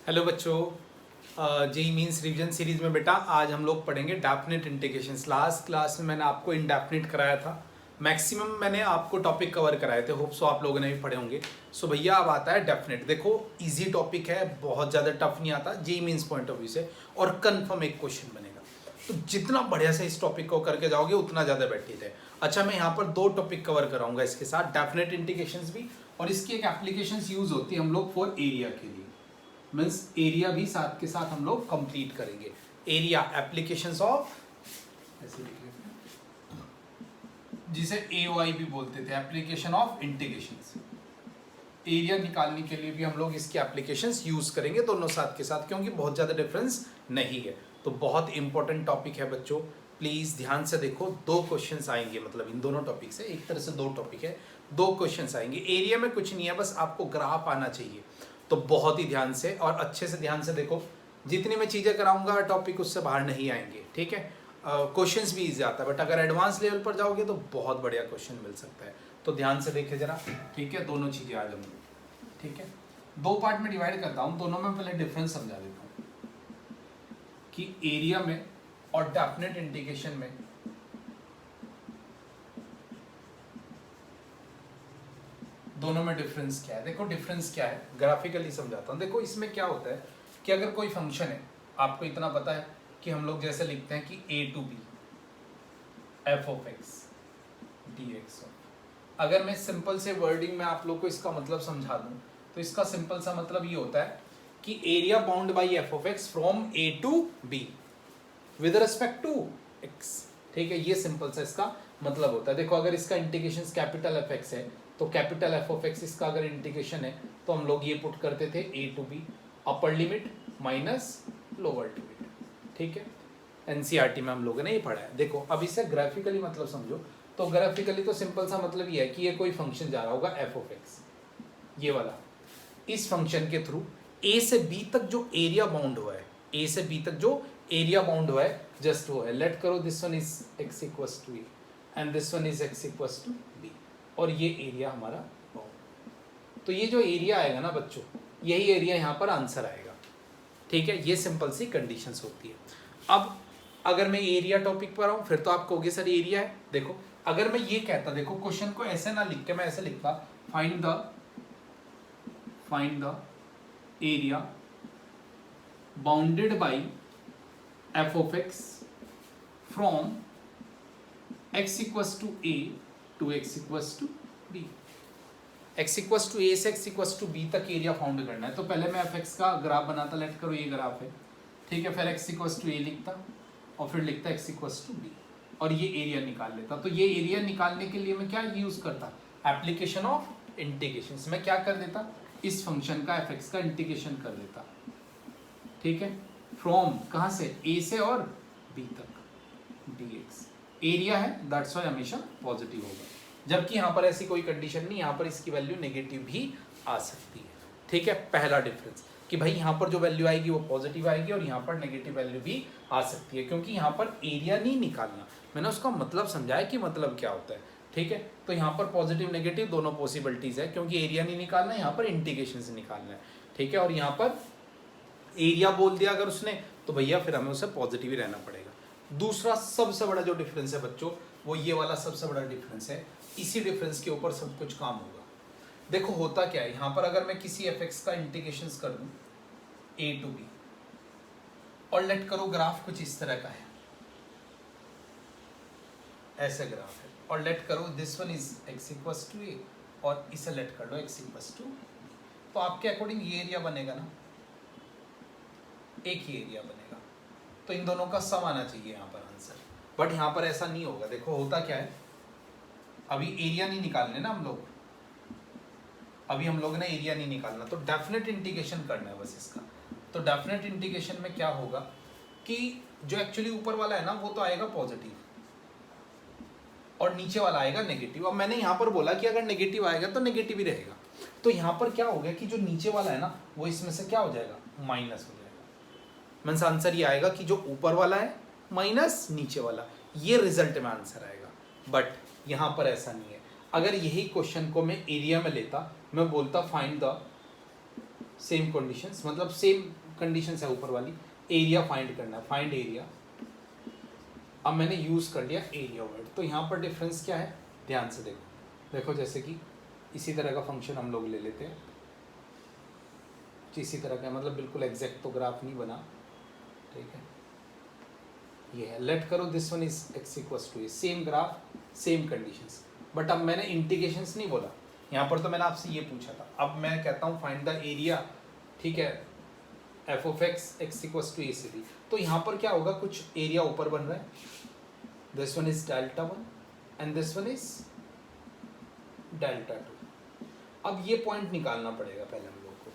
Hello बच्चों, JEE means revision series में बेटा आज हम लोग पढ़ेंगे डेफिनेट इंटीग्रेशंस। लास्ट क्लास में मैंने आपको इनडेफिनेट कराया था। मैक्सिमम मैंने आपको टॉपिक कवर कराए थे, होप सो आप लोगों ने भी पढ़े होंगे। सो भैया अब आता है डेफिनेट। देखो इजी टॉपिक है, बहुत ज़्यादा टफ नहीं आता JEE mains point of view से, और कन्फर्म एक क्वेश्चन बनेगा। तो जितना बढ़िया से इस टॉपिक को करके जाओगे उतना ज़्यादा बेटर है। अच्छा, मैं यहाँ पर दो टॉपिक कवर कराऊंगा इसके साथ, डेफिनेट इंटीग्रेशंस भी, और इसकी एक एप्लीकेशन यूज होती है हम लोग फॉर एरिया के लिए। मीन्स एरिया भी साथ के साथ हम लोग कंप्लीट करेंगे। एरिया एप्लीकेशंस ऑफ, ऐसे लिख लेते हैं, जिसे एओआई भी बोलते थे, एप्लीकेशन ऑफ इंटीग्रेशंस। एरिया निकालने के लिए भी हम लोग इसकी एप्लीकेशंस यूज करेंगे दोनों साथ के साथ, क्योंकि बहुत ज्यादा डिफरेंस नहीं है। तो बहुत इंपॉर्टेंट टॉपिक है बच्चों, प्लीज ध्यान से देखो। दो क्वेश्चंस आएंगे, मतलब इन दोनों टॉपिक से एक तरह से दो टॉपिक है, दो क्वेश्चंस आएंगे। एरिया में कुछ नहीं है, बस आपको ग्राफ आना चाहिए। तो बहुत ही ध्यान से और अच्छे से ध्यान से देखो। जितनी मैं चीज़ें कराऊंगा टॉपिक उससे बाहर नहीं आएंगे, ठीक है। क्वेश्चंस भी इजी आता है, बट अगर एडवांस लेवल पर जाओगे तो बहुत बढ़िया क्वेश्चन मिल सकता है। तो ध्यान से देखे जरा, ठीक है। दोनों चीज़ें आ जाऊंगी, ठीक है। दो पार्ट में डिवाइड करता हूँ, दोनों में पहले डिफरेंस समझा देता हूँ कि एरिया में और डेफिनेट इंटीग्रेशन में दोनों में डिफरेंस क्या है। देखो डिफरेंस क्या है, ग्राफिकली समझाता हूँ। देखो इसमें क्या होता है कि अगर कोई फंक्शन है, आपको इतना पता है कि हम लोग जैसे लिखते हैं कि a to B F of x d x. अगर मैं सिंपल से वर्डिंग में आप लोग को इसका मतलब समझा दूं, तो इसका सिंपल सा मतलब ये होता है कि area bound by f of x from a to b with respect to x, ठीक है। ये सिंपल सा इसका मतलब होता है। देखो अगर इसका इंटीग्रेशन कैपिटल एफ एक्स है, तो कैपिटल एफ ऑफ एक्स इसका अगर इंटीग्रेशन है तो हम लोग ये पुट करते थे a to b upper limit minus lower limit, ठीक है। एनसीईआरटी में हम लोगों ने ये पढ़ा है। देखो अब इसे ग्राफिकली मतलब समझो, तो ग्राफिकली तो सिंपल सा मतलब ये है कि ये कोई फंक्शन जा रहा होगा एफ ऑफ एक्स, ये वाला। इस फंक्शन के थ्रू a से b तक जो एरिया बाउंड हुआ है, a से b तक जो एरिया बाउंड हुआ है जस्ट वो है, लेट करो this one is x equals to a and this one is x equals to b, और ये एरिया हमारा बाउंड। तो ये जो एरिया आएगा ना बच्चों, यही एरिया यहाँ पर आंसर आएगा, ठीक है। ये सिंपल सी कंडीशंस होती है। अब अगर मैं एरिया टॉपिक पर आऊँ फिर तो आप कहोगे सर एरिया है। देखो अगर मैं ये कहता, देखो क्वेश्चन को ऐसे ना लिख के मैं ऐसे लिखता, find the area bounded by f of x from x equals to a to x equals to b। x equals to a से x इक्वल्स टू b तक एरिया फाउंड करना है। तो पहले मैं fx का ग्राफ बनाता, लेट करो ये ग्राफ है, ठीक है। फिर x इक्वल्स टू a लिखता और फिर लिखता x इक्वल्स टू b, और ये एरिया निकाल लेता। तो ये एरिया निकालने के लिए मैं क्या यूज करता, एप्लीकेशन ऑफ इंटीग्रेशन। मैं क्या कर देता, इस फंक्शन का fx का इंटीग्रेशन कर देता, ठीक है। फ्रॉम कहाँ से, a से और b तक dx। एरिया है दैट्स वाई हमेशा पॉजिटिव होगा, जबकि यहाँ पर ऐसी कोई कंडीशन नहीं, यहाँ पर इसकी वैल्यू नेगेटिव भी आ सकती है, ठीक है। पहला डिफरेंस कि भाई यहाँ पर जो वैल्यू आएगी वो पॉजिटिव आएगी और यहाँ पर नेगेटिव वैल्यू भी आ सकती है, क्योंकि यहाँ पर एरिया नहीं निकालना। मैंने उसका मतलब समझाया कि मतलब क्या होता है, ठीक है। तो यहाँ पर पॉजिटिव नेगेटिव दोनों पॉसिबिलिटीज है, क्योंकि एरिया नहीं निकालना, यहाँ पर इंटीग्रेशन से निकालना है, ठीक है। और यहाँ पर एरिया बोल दिया अगर उसने, तो भैया फिर हमें उसे पॉजिटिव ही रहना पड़ेगा। दूसरा सबसे बड़ा जो डिफरेंस है बच्चों, वो ये वाला सबसे बड़ा डिफरेंस है। इसी डिफरेंस के ऊपर सब कुछ काम होगा। देखो होता क्या है, यहाँ पर अगर मैं किसी fx का इंटीग्रेशन कर दूं a टू b, और लेट करो ग्राफ कुछ इस तरह का है, ऐसे ग्राफ है, और लेट करो this one is x equals to a, और इसे लेट कर लो x इक्वल्स टू, तो आपके अकॉर्डिंग ये एरिया बनेगा ना, एक ही एरिया बनेगा। तो इन दोनों का सम आना चाहिए यहाँ पर आंसर, बट यहाँ पर ऐसा नहीं होगा। देखो होता क्या है, अभी एरिया नहीं निकालने ना हम लोग, अभी हम लोग ने एरिया नहीं निकालना, तो डेफिनेट इंटीग्रेशन करना है बस इसका। तो डेफिनेट इंटीग्रेशन में क्या होगा कि जो एक्चुअली ऊपर वाला है ना वो तो आएगा पॉजिटिव और नीचे वाला आएगा नेगेटिव। अब मैंने यहाँ पर बोला कि अगर नेगेटिव आएगा तो नेगेटिव ही रहेगा, तो यहाँ पर क्या हो गया कि जो नीचे वाला है ना वो इसमें से क्या हो जाएगा, माइनस हो जाएगा। मीन्स आंसर ये आएगा कि जो ऊपर वाला है माइनस नीचे वाला, ये रिजल्ट में आंसर आएगा। बट यहाँ पर ऐसा नहीं है। अगर यही क्वेश्चन को मैं एरिया में लेता, मैं बोलता फाइंड द सेम कंडीशंस, मतलब सेम कंडीशंस है ऊपर वाली। एरिया फाइंड करना है, फाइंड एरिया। अब मैंने यूज कर लिया एरिया वर्ड, तो यहाँ पर डिफरेंस क्या है, ध्यान से देखो। देखो जैसे कि इसी तरह का फंक्शन हम लोग ले लेते हैं, इसी तरह का, मतलब बिल्कुल एग्जैक्ट तो ग्राफ नहीं बना, ठीक है। ये है, लेट करो this one is x equals to a, same graph same conditions, but अब मैंने इंटीग्रेशंस नहीं बोला यहाँ पर, तो मैंने आपसे ये पूछा था। अब मैं कहता हूँ फाइंड द एरिया, ठीक है, F of X X equals to A से बी। तो यहाँ पर क्या होगा, कुछ एरिया ऊपर बन रहा है, this one is delta one and this one is delta two. अब ये पॉइंट निकालना पड़ेगा पहले हम लोग को,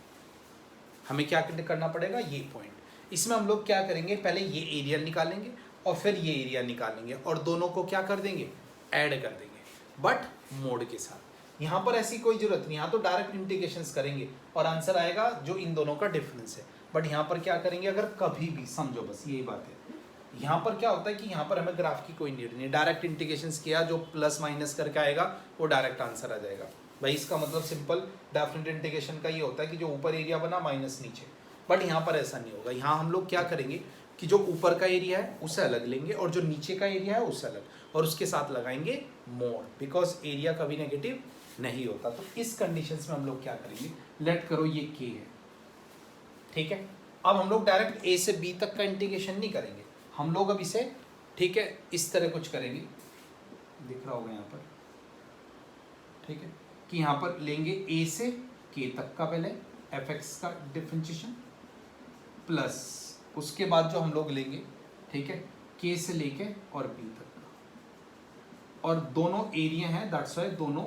हमें क्या करना पड़ेगा, ये पॉइंट। इसमें हम लोग क्या करेंगे, पहले ये एरिया निकालेंगे और फिर ये एरिया निकालेंगे और दोनों को क्या कर देंगे, ऐड कर देंगे, बट मोड के साथ। यहाँ पर ऐसी कोई जरूरत नहीं, यहाँ तो डायरेक्ट इंटीग्रेशंस करेंगे और आंसर आएगा जो इन दोनों का डिफरेंस है। बट यहाँ पर क्या करेंगे, अगर कभी भी समझो, बस यही बात है, यहाँ पर क्या होता है कि यहाँ पर हमें ग्राफ की कोई नीड नहीं, डायरेक्ट इंटीग्रेशंस किया, जो प्लस माइनस करके आएगा वो डायरेक्ट आंसर आ जाएगा भाई। इसका मतलब सिंपल डेफिनेट इंटीग्रेशन का ये होता है कि जो ऊपर एरिया बना माइनस नीचे, बट यहाँ पर ऐसा नहीं होगा। यहाँ हम लोग क्या करेंगे कि जो ऊपर का एरिया है उसे अलग लेंगे और जो नीचे का एरिया है उससे अलग, और उसके साथ लगाएंगे मोड, बिकॉज एरिया कभी नेगेटिव नहीं होता। तो इस कंडीशंस में हम लोग क्या करेंगे, लेट करो ये के है, ठीक है। अब हम लोग डायरेक्ट ए से बी तक का इंटीग्रेशन नहीं करेंगे, हम लोग अब इसे, ठीक है, इस तरह कुछ करेंगे, दिख रहा होगा यहाँ पर, ठीक है, कि यहाँ पर लेंगे ए से के तक का पहले एफ एक्स का डिफरेंशिएशन, प्लस उसके बाद जो हम लोग लेंगे, ठीक है, के से लेके और बी तक का, और दोनों एरिया हैं, दैट्स वाई दोनों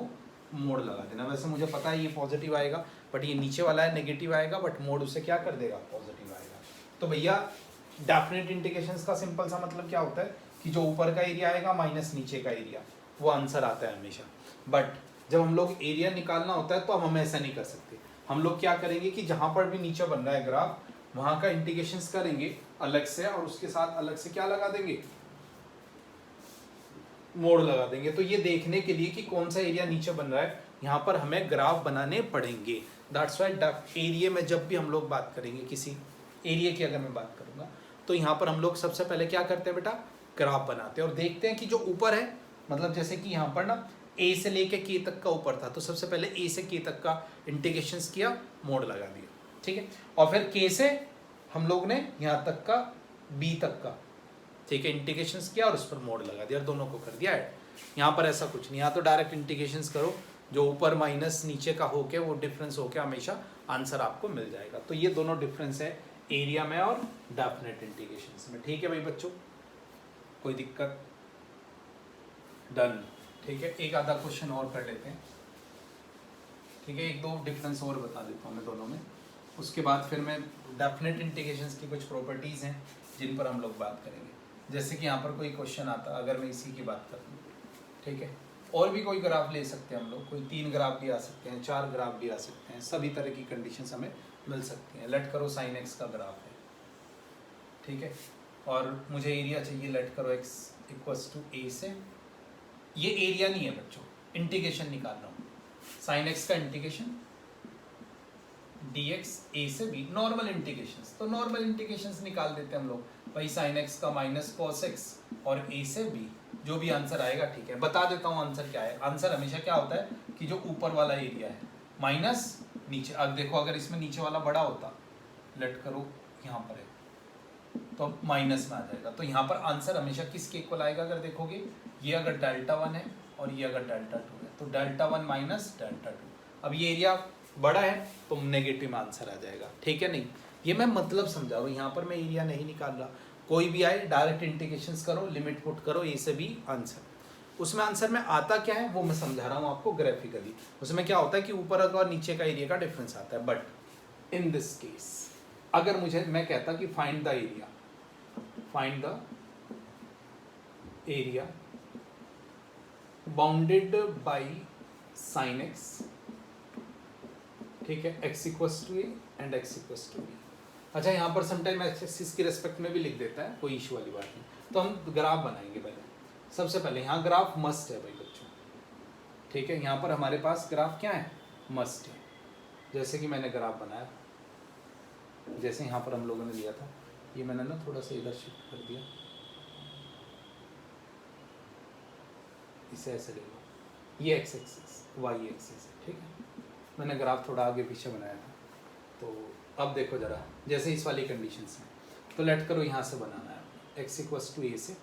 मोड लगा देना। वैसे मुझे पता है ये पॉजिटिव आएगा, बट ये नीचे वाला है नेगेटिव आएगा, बट मोड उसे क्या कर देगा, पॉजिटिव आएगा। तो भैया डेफिनेट इंटीग्रेशंस का सिंपल सा मतलब क्या होता है कि जो ऊपर का एरिया आएगा माइनस नीचे का एरिया, वो आंसर आता है हमेशा। बट जब हम लोग एरिया निकालना होता है तो अब हम ऐसा नहीं कर सकते, हम लोग क्या करेंगे कि जहाँ पर भी नीचे बन रहा है ग्राफ, वहाँ का इंटीग्रेशंस करेंगे अलग से, और उसके साथ अलग से क्या लगा देंगे, मोड लगा देंगे। तो ये देखने के लिए कि कौन सा एरिया नीचे बन रहा है, यहाँ पर हमें ग्राफ बनाने पड़ेंगे। दैट्स वाई एरिया में जब भी हम लोग बात करेंगे, किसी एरिया की अगर मैं बात करूँगा, तो यहाँ पर हम लोग सबसे पहले क्या करते हैं बेटा, ग्राफ बनाते हैं और देखते हैं कि जो ऊपर है, मतलब जैसे कि यहाँ पर ना ए से लेके के तक का ऊपर था, तो सबसे पहले ए से के तक का इंटीग्रेशंस किया, मोड लगा दिया, ठीक है, और फिर के से हम लोग ने यहाँ तक का बी तक का, ठीक है, इंटीग्रेशंस किया और उस पर मोड लगा दिया और दोनों को कर दिया ऐड। यहाँ पर ऐसा कुछ नहीं, यहाँ तो डायरेक्ट इंटीग्रेशंस करो, जो ऊपर माइनस नीचे का होके वो डिफरेंस होके हमेशा आंसर आपको मिल जाएगा। तो ये दोनों डिफरेंस है एरिया में और डेफिनेट इंटीग्रेशंस में, ठीक है भाई बच्चों, कोई दिक्कत, डन, ठीक है। एक आधा क्वेश्चन और कर लेते हैं, ठीक है, एक दो डिफरेंस और बता देता हूँ मैं दोनों में, उसके बाद फिर मैं डेफिनेट इंटीग्रेशंस की कुछ प्रॉपर्टीज़ हैं जिन पर हम लोग बात करेंगे। जैसे कि यहाँ पर कोई क्वेश्चन आता, अगर मैं इसी की बात करूँ, ठीक है, और भी कोई ग्राफ ले सकते हैं हम लोग, कोई 3 ग्राफ भी आ सकते हैं, 4 ग्राफ भी आ सकते हैं, सभी तरह की कंडीशंस हमें मिल सकती हैं। लेट करो साइन एक्स का ग्राफ है, ठीक है, और मुझे एरिया चाहिए, लेट करो एक्स इक्वल्स टू ए से, ये एरिया नहीं है बच्चों, इंटीग्रेशन निकाल रहा हूँ, साइन एक्स का इंटीग्रेशन dx a से b, नॉर्मल इंटीग्रेशंस, तो नॉर्मल इंटीग्रेशंस निकाल देते हैं हम लोग भाई, साइन एक्स का माइनस कॉस एक्स और a से b, जो भी आंसर आएगा, ठीक है। बता देता हूँ आंसर क्या है, आंसर हमेशा क्या होता है कि जो ऊपर वाला एरिया है माइनस नीचे, अब देखो अगर इसमें नीचे वाला बड़ा होता, लेट करो यहाँ पर है, तो माइनस में आ जाएगा, तो यहाँ पर आंसर हमेशा किसके इक्वल आएगा, अगर देखोगे ये अगर डेल्टा 1 है और ये अगर डेल्टा 2 है, तो डेल्टा 1 माइनस डेल्टा 2, अब ये एरिया बड़ा है तो नेगेटिव आंसर आ जाएगा, ठीक है। नहीं, ये मैं मतलब समझा रहा हूँ, यहाँ पर मैं एरिया नहीं निकाल रहा, कोई भी आए डायरेक्ट इंटीग्रेशंस करो, लिमिट पुट करो, ए से बी आंसर, उसमें आंसर में आता क्या है वो मैं समझा रहा हूँ आपको ग्राफिकली। उसमें क्या होता है कि ऊपर और नीचे का एरिया का डिफरेंस आता है, बट इन दिस केस अगर मुझे, मैं कहता कि find the area, find the area bounded by sine x, ठीक है, x equals to a and x equals to b. अच्छा, यहाँ पर समटाइम एक्सिस की रेस्पेक्ट में भी लिख देता है, कोई इशू वाली बात नहीं। तो हम ग्राफ बनाएंगे पहले, सबसे पहले यहाँ ग्राफ मस्ट है भाई बच्चों, ठीक है, यहाँ पर हमारे पास ग्राफ क्या है, मस्ट है। जैसे कि मैंने ग्राफ बनाया, जैसे यहाँ पर हम लोगों ने लिया था, ये मैंने ना थोड़ा सा इधर शिफ्ट कर दिया, इसे ऐसे ले लो, ये एक्स एक्सिस वाई एक्सिस है, ठीक है। मैंने ग्राफ थोड़ा आगे पीछे बनाया था। तो अब देखो ज़रा, जैसे इस वाली कंडीशंस में, तो लेट करो यहाँ से बनाना है x इक्वस टू ए से,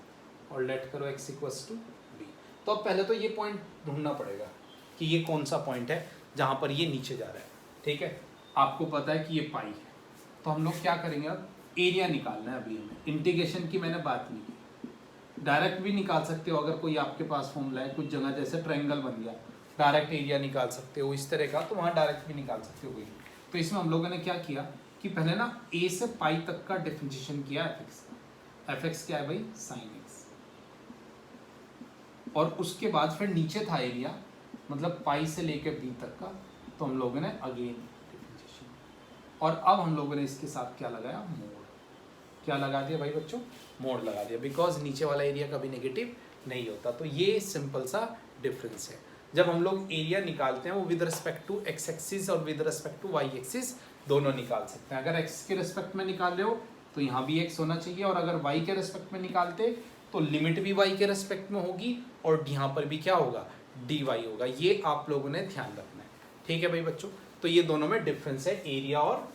और लेट करो x इक्वस टू बी। तो अब पहले तो ये पॉइंट ढूंढना पड़ेगा कि ये कौन सा पॉइंट है जहाँ पर ये नीचे जा रहा है, ठीक है। आपको पता है कि ये पाई है, तो हम लोग क्या करेंगे, अब एरिया निकालना है। अभी हमें इंटीग्रेशन की मैंने बात नहीं की, डायरेक्ट भी निकाल सकते हो अगर कोई आपके पास फॉर्मूला है, कुछ जगह जैसे ट्रायंगल बन गया डायरेक्ट एरिया निकाल सकते हो इस तरह का, तो वहाँ डायरेक्ट भी निकाल सकते हो कोई। तो इसमें हम लोगों ने क्या किया कि पहले ना a से पाई तक का डिफरेंशिएशन किया fx का। fx क्या है भाई, साइन x, और उसके बाद फिर नीचे था एरिया, मतलब पाई से लेकर b तक का, तो हम लोगों ने अगेन डिफरेंशिएशन, और अब हम लोगों ने इसके साथ क्या लगाया, मोड। क्या लगा दिया भाई बच्चों, मोड लगा दिया, बिकॉज नीचे वाला एरिया कभी नेगेटिव नहीं होता। तो ये सिंपल सा डिफरेंस है। जब हम लोग एरिया निकालते हैं वो with respect to X axis और with respect to Y axis दोनों निकाल सकते हैं। अगर एक्स के रिस्पेक्ट में निकाल रहे हो तो यहाँ भी एक्स होना चाहिए, और अगर वाई के रिस्पेक्ट में निकालते तो लिमिट भी वाई के रिस्पेक्ट में होगी, और यहाँ पर भी क्या होगा, डी वाई होगा। ये आप लोगों ने ध्यान रखना है, ठीक है भाई बच्चों। तो ये दोनों में डिफरेंस है, एरिया और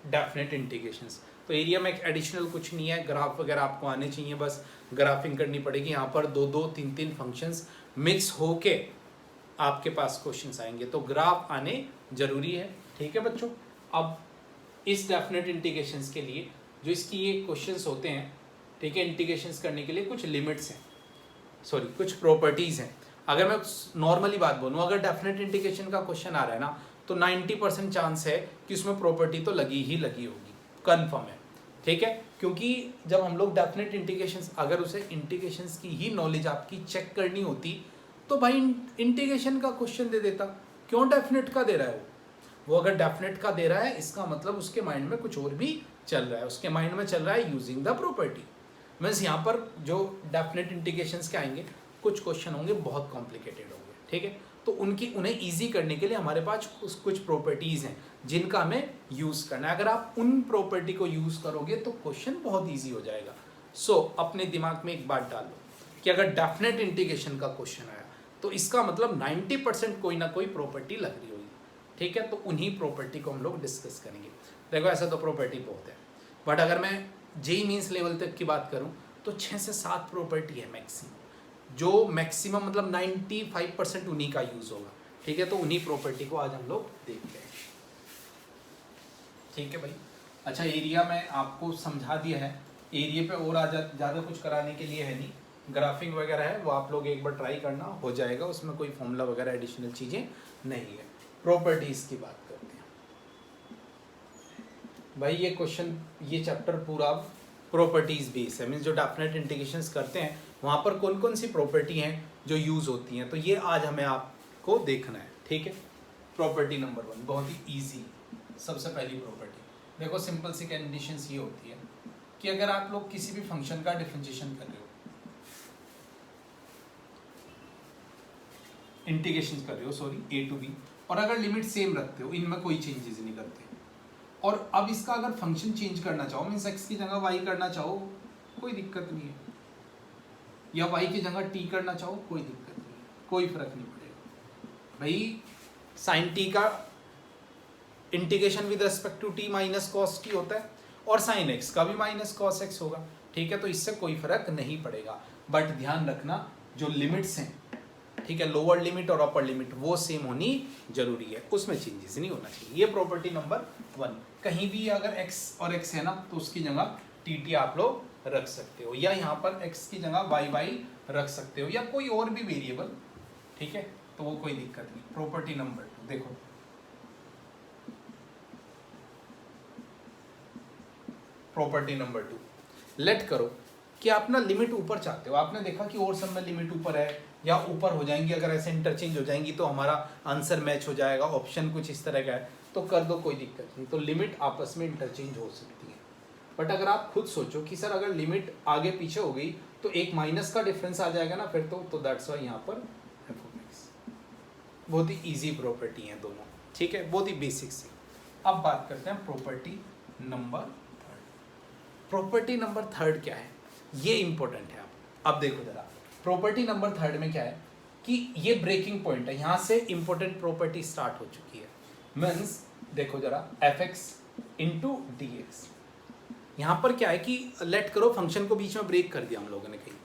डेफिनेट इंटीग्रेशंस। तो एरिया में एक एडिशनल कुछ नहीं है, ग्राफ वगैरह आपको आने चाहिए, बस ग्राफिंग करनी पड़ेगी। यहाँ पर 2-2, 3-3 फंक्शंस मिक्स होके आपके पास क्वेश्चंस आएंगे, तो ग्राफ आने जरूरी है, ठीक है बच्चों। अब इस डेफिनेट इंटीग्रेशंस के लिए जो इसकी ये क्वेश्चंस होते हैं, ठीक है, इंटीग्रेशंस करने के लिए कुछ लिमिट्स हैं, सॉरी कुछ प्रॉपर्टीज़ हैं। अगर मैं नॉर्मली बात बोलूँ, अगर डेफिनेट इंटीग्रेशन का क्वेश्चन आ रहा है ना, तो 90% चांस है कि उसमें प्रॉपर्टी तो लगी ही लगी होगी, कन्फर्म है, ठीक है। क्योंकि जब हम लोग डेफिनेट इंटीग्रेशंस, अगर उसे इंटीग्रेशंस की ही नॉलेज आपकी चेक करनी होती तो भाई इंटीग्रेशन का क्वेश्चन दे देता, क्यों डेफिनेट का दे रहा है वो अगर डेफिनेट का दे रहा है इसका मतलब उसके माइंड में कुछ और भी चल रहा है, उसके माइंड में चल रहा है यूजिंग द प्रॉपर्टी। मीन्स यहाँ पर जो डेफिनेट इंटीग्रेशंस के आएंगे कुछ क्वेश्चन होंगे बहुत कॉम्प्लिकेटेड होंगे, ठीक है। तो उन्हें ईजी करने के लिए हमारे पास कुछ प्रॉपर्टीज़ हैं जिनका हमें यूज़ करना है। अगर आप उन प्रॉपर्टी को यूज़ करोगे तो क्वेश्चन बहुत ईजी हो जाएगा। सो अपने दिमाग में एक बात डाल लो कि अगर डेफिनेट इंटीग्रेशन का क्वेश्चन आया तो इसका मतलब 90% कोई ना कोई प्रॉपर्टी लग रही होगी, ठीक है। तो उन्हीं प्रॉपर्टी को हम लोग डिस्कस करेंगे। देखो ऐसा तो प्रॉपर्टी बहुत है, बट अगर मैं जेईई मींस लेवल तक की बात करूं तो 6 से 7 प्रॉपर्टी है मैक्सिमम, जो मैक्सिमम मतलब 95% उन्हीं का यूज़ होगा, ठीक है। तो उन्हीं प्रॉपर्टी को आज हम लोग देखते हैं, ठीक है भाई। अच्छा, एरिया में आपको समझा दिया है, एरिया पे और आज ज़्यादा कुछ कराने के लिए है नहीं, ग्राफिंग वगैरह है वो आप लोग एक बार ट्राई करना, हो जाएगा, उसमें कोई फॉर्मूला वगैरह एडिशनल चीज़ें नहीं है। प्रॉपर्टीज़ की बात करते हैं भाई। ये क्वेश्चन, ये चैप्टर पूरा प्रॉपर्टीज़ बेस है, मीन्स जो डेफिनेट इंटीग्रेशंस करते हैं वहाँ पर कौन कौन सी प्रॉपर्टी हैं जो यूज़ होती हैं, तो ये आज हमें आपको देखना है, ठीक है। प्रॉपर्टी नंबर 1 बहुत ही ईजी, सबसे पहली प्रॉपर्टी देखो, सिंपल सी कंडीशंस ये होती है कि अगर आप लोग किसी भी फंक्शन का डिफरेंशिएशन कर रहे हो, इंटीग्रेशन कर रहे हो सॉरी a टू b, और अगर लिमिट सेम रखते हो, इनमें कोई चेंजेस नहीं करते, और अब इसका अगर फंक्शन चेंज करना चाहो, मीन्स x की जगह y करना चाहो, कोई दिक्कत नहीं है, या y की जगह t करना चाहो, कोई दिक्कत नहीं है, कोई फर्क नहीं पड़ेगा भाई। साइन t का integration with respect to t minus cos t होता है, और साइन x का भी माइनस कॉस x होगा, ठीक है। तो इससे कोई फर्क नहीं पड़ेगा, बट ध्यान रखना जो लिमिट्स हैं, ठीक है, लोअर लिमिट और अपर लिमिट वो सेम होनी जरूरी है, उसमें चेंजेस नहीं होना चाहिए। ये प्रॉपर्टी नंबर 1। कहीं भी अगर x और x है ना तो उसकी जगह tt आप लोग रख सकते हो, या यहाँ पर x की जगह y रख सकते हो, या कोई और भी वेरिएबल, ठीक है, तो वो कोई दिक्कत नहीं। प्रॉपर्टी नंबर 2 देखो, प्रॉपर्टी नंबर 2, लेट करो कि आप ना लिमिट ऊपर चाहते हो, आपने देखा कि और सब में लिमिट ऊपर है या ऊपर हो जाएंगी, अगर ऐसे इंटरचेंज हो जाएंगी तो हमारा आंसर मैच हो जाएगा, ऑप्शन कुछ इस तरह का है तो कर दो, कोई दिक्कत नहीं। तो लिमिट आपस में इंटरचेंज हो सकती है, बट अगर आप खुद सोचो कि सर अगर लिमिट आगे पीछे हो गई तो एक माइनस का डिफरेंस आ जाएगा ना फिर तो दैट्स वाई यहाँ पर f(x). बहुत ही ईजी प्रॉपर्टी है दोनों, ठीक है, बहुत ही बेसिक सी। अब बात करते हैं property number third. Property number third क्या है, ये इंपॉर्टेंट है। अब देखो जरा, प्रॉपर्टी नंबर थर्ड में क्या है कि ये ब्रेकिंग पॉइंट है, यहां से इंपॉर्टेंट प्रॉपर्टी स्टार्ट हो चुकी है। मीन्स देखो जरा, F x into D x, यहां पर क्या है कि लेट करो फंक्शन को बीच में ब्रेक कर दिया हम लोगों ने कहीं,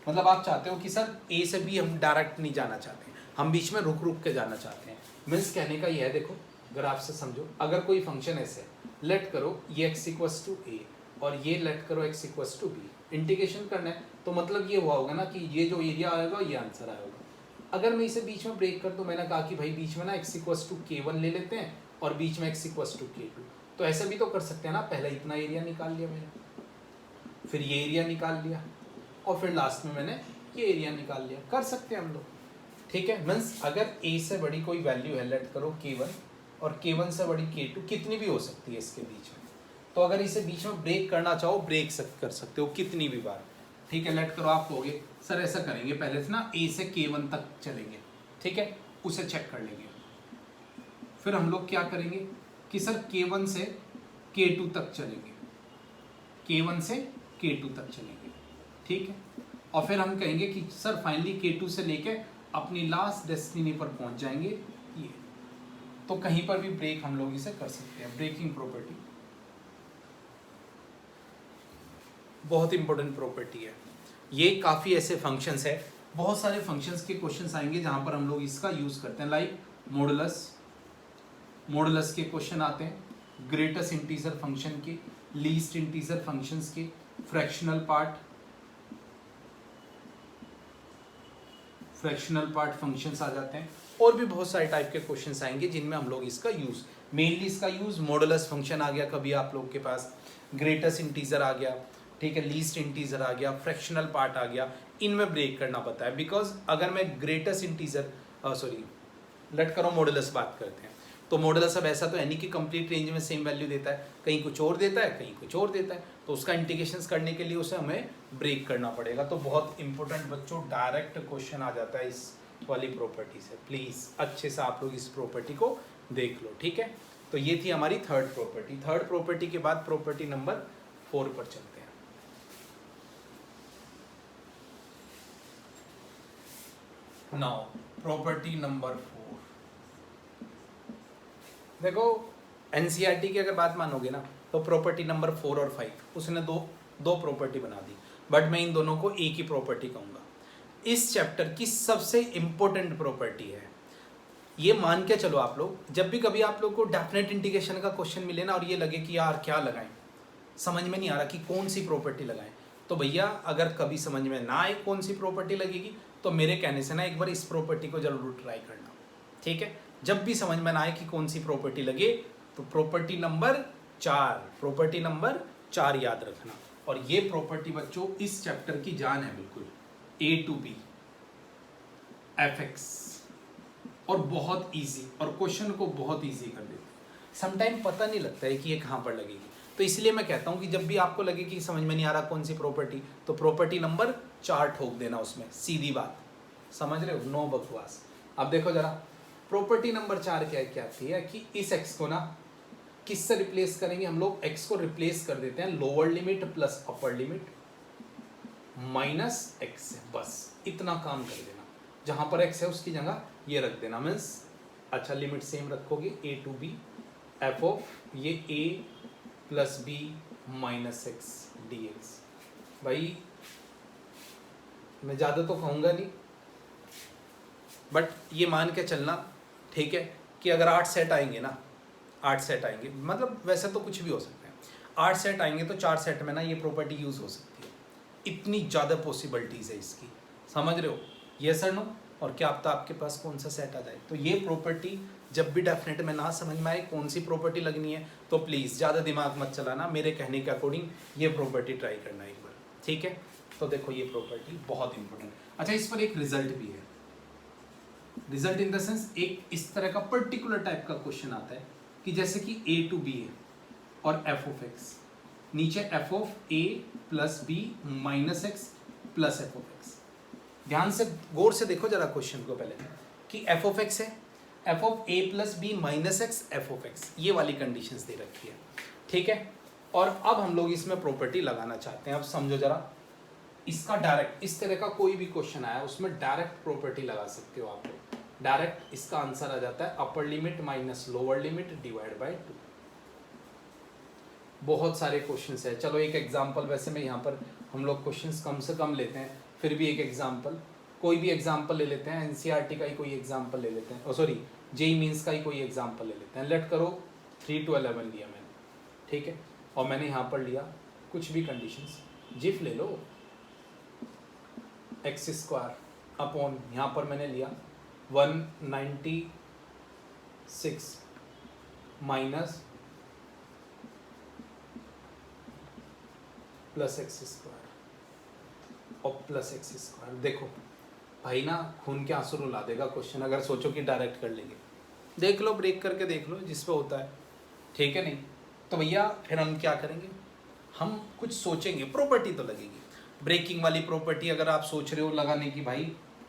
मतलब आप चाहते हो कि सर ए से बी हम डायरेक्ट नहीं जाना चाहते, हम बीच में रुक रुक के जाना चाहते हैं। मीन्स कहने का ये है, देखो ग्राफ से समझो, अगर कोई फंक्शन ऐसे लेट करो ये x इक्वस टू ए और ये लेट करो x equals to b, integration करना है तो मतलब ये हुआ होगा ना कि ये जो एरिया आएगा ये आंसर आएगा। अगर मैं इसे बीच में ब्रेक कर दूं, मैंने कहा कि भाई बीच में ना x इक्वस टू k1 ले लेते हैं और बीच में x इक्वस टू k2, तो ऐसा भी तो कर सकते हैं ना, पहले इतना एरिया निकाल लिया मैंने, फिर ये एरिया निकाल लिया और फिर लास्ट में मैंने ये एरिया निकाल लिया, कर सकते हैं हम लोग। ठीक है, मीन्स अगर a से बड़ी कोई वैल्यू है, लेट करो k1 और k1 से बड़ी k2, कितनी भी हो सकती है इसके बीच में, तो अगर इसे बीच में ब्रेक करना चाहो ब्रेक कर सकते हो कितनी भी बार। ठीक है, लेट करो आप कहोगे सर ऐसा करेंगे, पहले से ना a से k1 तक चलेंगे, ठीक है, उसे चेक कर लेंगे, फिर हम लोग क्या करेंगे कि सर k1 से k2 तक चलेंगे, k1 से k2 तक चलेंगे, ठीक है, और फिर हम कहेंगे कि सर फाइनली k2 से लेके अपनी लास्ट डेस्टिनी पर पहुंच जाएंगे ये, तो कहीं पर भी ब्रेक हम लोग इसे कर सकते हैं, ब्रेकिंग प्रॉपर्टी बहुत इंपॉर्टेंट प्रॉपर्टी है। ये काफ़ी ऐसे फंक्शंस है, बहुत सारे फंक्शंस के क्वेश्चंस आएंगे जहां पर हम लोग इसका यूज़ करते हैं, लाइक मॉडुलस के क्वेश्चन आते हैं, ग्रेटेस्ट इंटीजर फंक्शन के, लीस्ट इंटीजर फंक्शंस के, फ्रैक्शनल पार्ट फंक्शंस आ जाते हैं, और भी बहुत सारे टाइप के क्वेश्चंस आएंगे जिनमें हम लोग इसका यूज़, मेनली इसका यूज़ मॉडुलस फंक्शन आ गया कभी आप लोग के पास, ग्रेटेस्ट इंटीजर आ गया, ठीक है, लीस्ट इंटीजर आ गया, फ्रैक्शनल पार्ट आ गया, इनमें ब्रेक करना पता है। बिकॉज अगर मैं ग्रेटेस्ट इंटीजर लेट करो मॉडुलस बात करते हैं, तो मॉडुलस अब ऐसा तो है नहीं कि कंप्लीट रेंज में सेम वैल्यू देता है, कहीं कुछ और देता है कहीं कुछ और देता है, तो उसका इंटीग्रेशंस करने के लिए उसे हमें ब्रेक करना पड़ेगा। तो बहुत इंपॉर्टेंट बच्चों, डायरेक्ट क्वेश्चन आ जाता है इस वाली प्रॉपर्टी से, प्लीज़ अच्छे से आप लोग इस प्रॉपर्टी को देख लो, ठीक है। तो ये थी हमारी थर्ड प्रॉपर्टी के बाद प्रॉपर्टी नंबर 4 पर चलते हैं। नाउ प्रॉपर्टी नंबर 4, देखो एनसीईआरटी की अगर बात मानोगे ना तो प्रॉपर्टी नंबर 4 और 5 उसने दो प्रॉपर्टी बना दी, बट मैं इन दोनों को एक ही प्रॉपर्टी कहूँगा। इस चैप्टर की सबसे इंपॉर्टेंट प्रॉपर्टी है, ये मान के चलो आप लोग, जब भी कभी आप लोग को डेफिनेट इंटीग्रेशन का क्वेश्चन मिले ना और ये लगे कि यार क्या लगाएं, समझ में नहीं आ रहा कि कौन सी प्रॉपर्टी लगाएं, तो भैया अगर कभी समझ में ना आए कौन सी प्रॉपर्टी लगेगी तो मेरे कहने से ना एक बार इस प्रॉपर्टी को जरूर ट्राई करना, ठीक है। जब भी समझ में ना आए कि कौन सी प्रॉपर्टी लगे तो प्रॉपर्टी नंबर 4 याद रखना। और ये प्रॉपर्टी बच्चों इस चैप्टर की जान है बिल्कुल, A to B fx, और बहुत इजी, और क्वेश्चन को बहुत इजी कर देती है, समटाइम पता नहीं लगता है कि ये कहाँ पर लगेगी। तो इसलिए मैं कहता हूँ कि जब भी आपको लगे कि समझ में नहीं आ रहा कौन सी प्रॉपर्टी, तो प्रॉपर्टी नंबर 4 ठोक देना उसमें, सीधी बात, समझ रहे हो, नो बकवास। अब देखो जरा प्रॉपर्टी नंबर 4 क्या आती है कि इस x को ना किससे रिप्लेस करेंगे हम लोग, x को रिप्लेस कर देते हैं लोअर लिमिट प्लस अपर लिमिट माइनस x से, बस इतना काम कर देना, जहां पर x है उसकी जगह ये रख देना। मीन्स अच्छा लिमिट सेम रखोगे, a to b f of ये a plus b minus x dx। भाई मैं ज़्यादा तो कहूँगा नहीं, बट ये मान के चलना, ठीक है, कि अगर 8 सेट आएंगे ना, 8 सेट आएंगे, मतलब वैसे तो कुछ भी हो सकता है, 8 सेट आएंगे तो 4 सेट में ना ये प्रॉपर्टी यूज़ हो सकती है, इतनी ज़्यादा पॉसिबिलिटीज़ है इसकी, समझ रहे हो, यस और नो। और क्या पता आपके पास कौन सा सेट आ जाए। तो ये प्रॉपर्टी जब भी डेफिनेट में ना समझ में आए कौन सी प्रॉपर्टी लगनी है तो प्लीज़ ज़्यादा दिमाग मत चलाना, मेरे कहने के अकॉर्डिंग ये प्रॉपर्टी ट्राई करना एक बार, ठीक है। तो देखो ये प्रॉपर्टी बहुत इंपॉर्टेंट। अच्छा, इस पर एक रिजल्ट भी है, रिजल्ट इन द सेंस एक इस तरह का पर्टिकुलर टाइप का क्वेश्चन आता है कि जैसे कि a टू b है और f ऑफ x, नीचे f of a plus b minus x plus f of x। ध्यान से गौर से देखो जरा क्वेश्चन को पहले कि f ऑफ x है, f of a plus b minus x f of x, ये वाली कंडीशंस दे रखी है, ठीक है। और अब हम लोग इसमें प्रॉपर्टी लगाना चाहते हैं। अब समझो जरा, इसका डायरेक्ट इस तरह का कोई भी क्वेश्चन आया उसमें डायरेक्ट प्रॉपर्टी लगा सकते हो आप लोग। डायरेक्ट इसका आंसर आ जाता है अपर limit minus lower limit divide by 2। बहुत सारे क्वेश्चंस है। चलो एक एग्जांपल, वैसे मैं यहाँ पर हम लोग क्वेश्चंस कम से कम लेते हैं, फिर भी एक एग्जांपल, कोई भी एग्जांपल ले लेते हैं, एनसीईआरटी का ही कोई एग्जांपल ले लेते हैं, सॉरी जेईई मींस का ही कोई एग्जांपल ले लेते हैं। लेट करो 3 to 11 लिया मैंने, ठीक है, और मैंने यहाँ पर लिया कुछ भी कंडीशंस, जिफ ले लो एक्स स्क्वायर अपॉन, यहाँ पर मैंने लिया 196 माइनस प्लस एक्स स्क्वायर और प्लस एक्स स्क्वायर। देखो भाई ना खून के आंसू रुला देगा क्वेश्चन, अगर सोचो कि डायरेक्ट कर लेंगे। देख लो, ब्रेक करके देख लो जिस पे होता है, ठीक है नहीं? तो भैया फिर हम क्या करेंगे, हम कुछ सोचेंगे, प्रॉपर्टी तो लगेगी। ब्रेकिंग वाली प्रॉपर्टी अगर आप सोच रहे हो लगाने की, भाई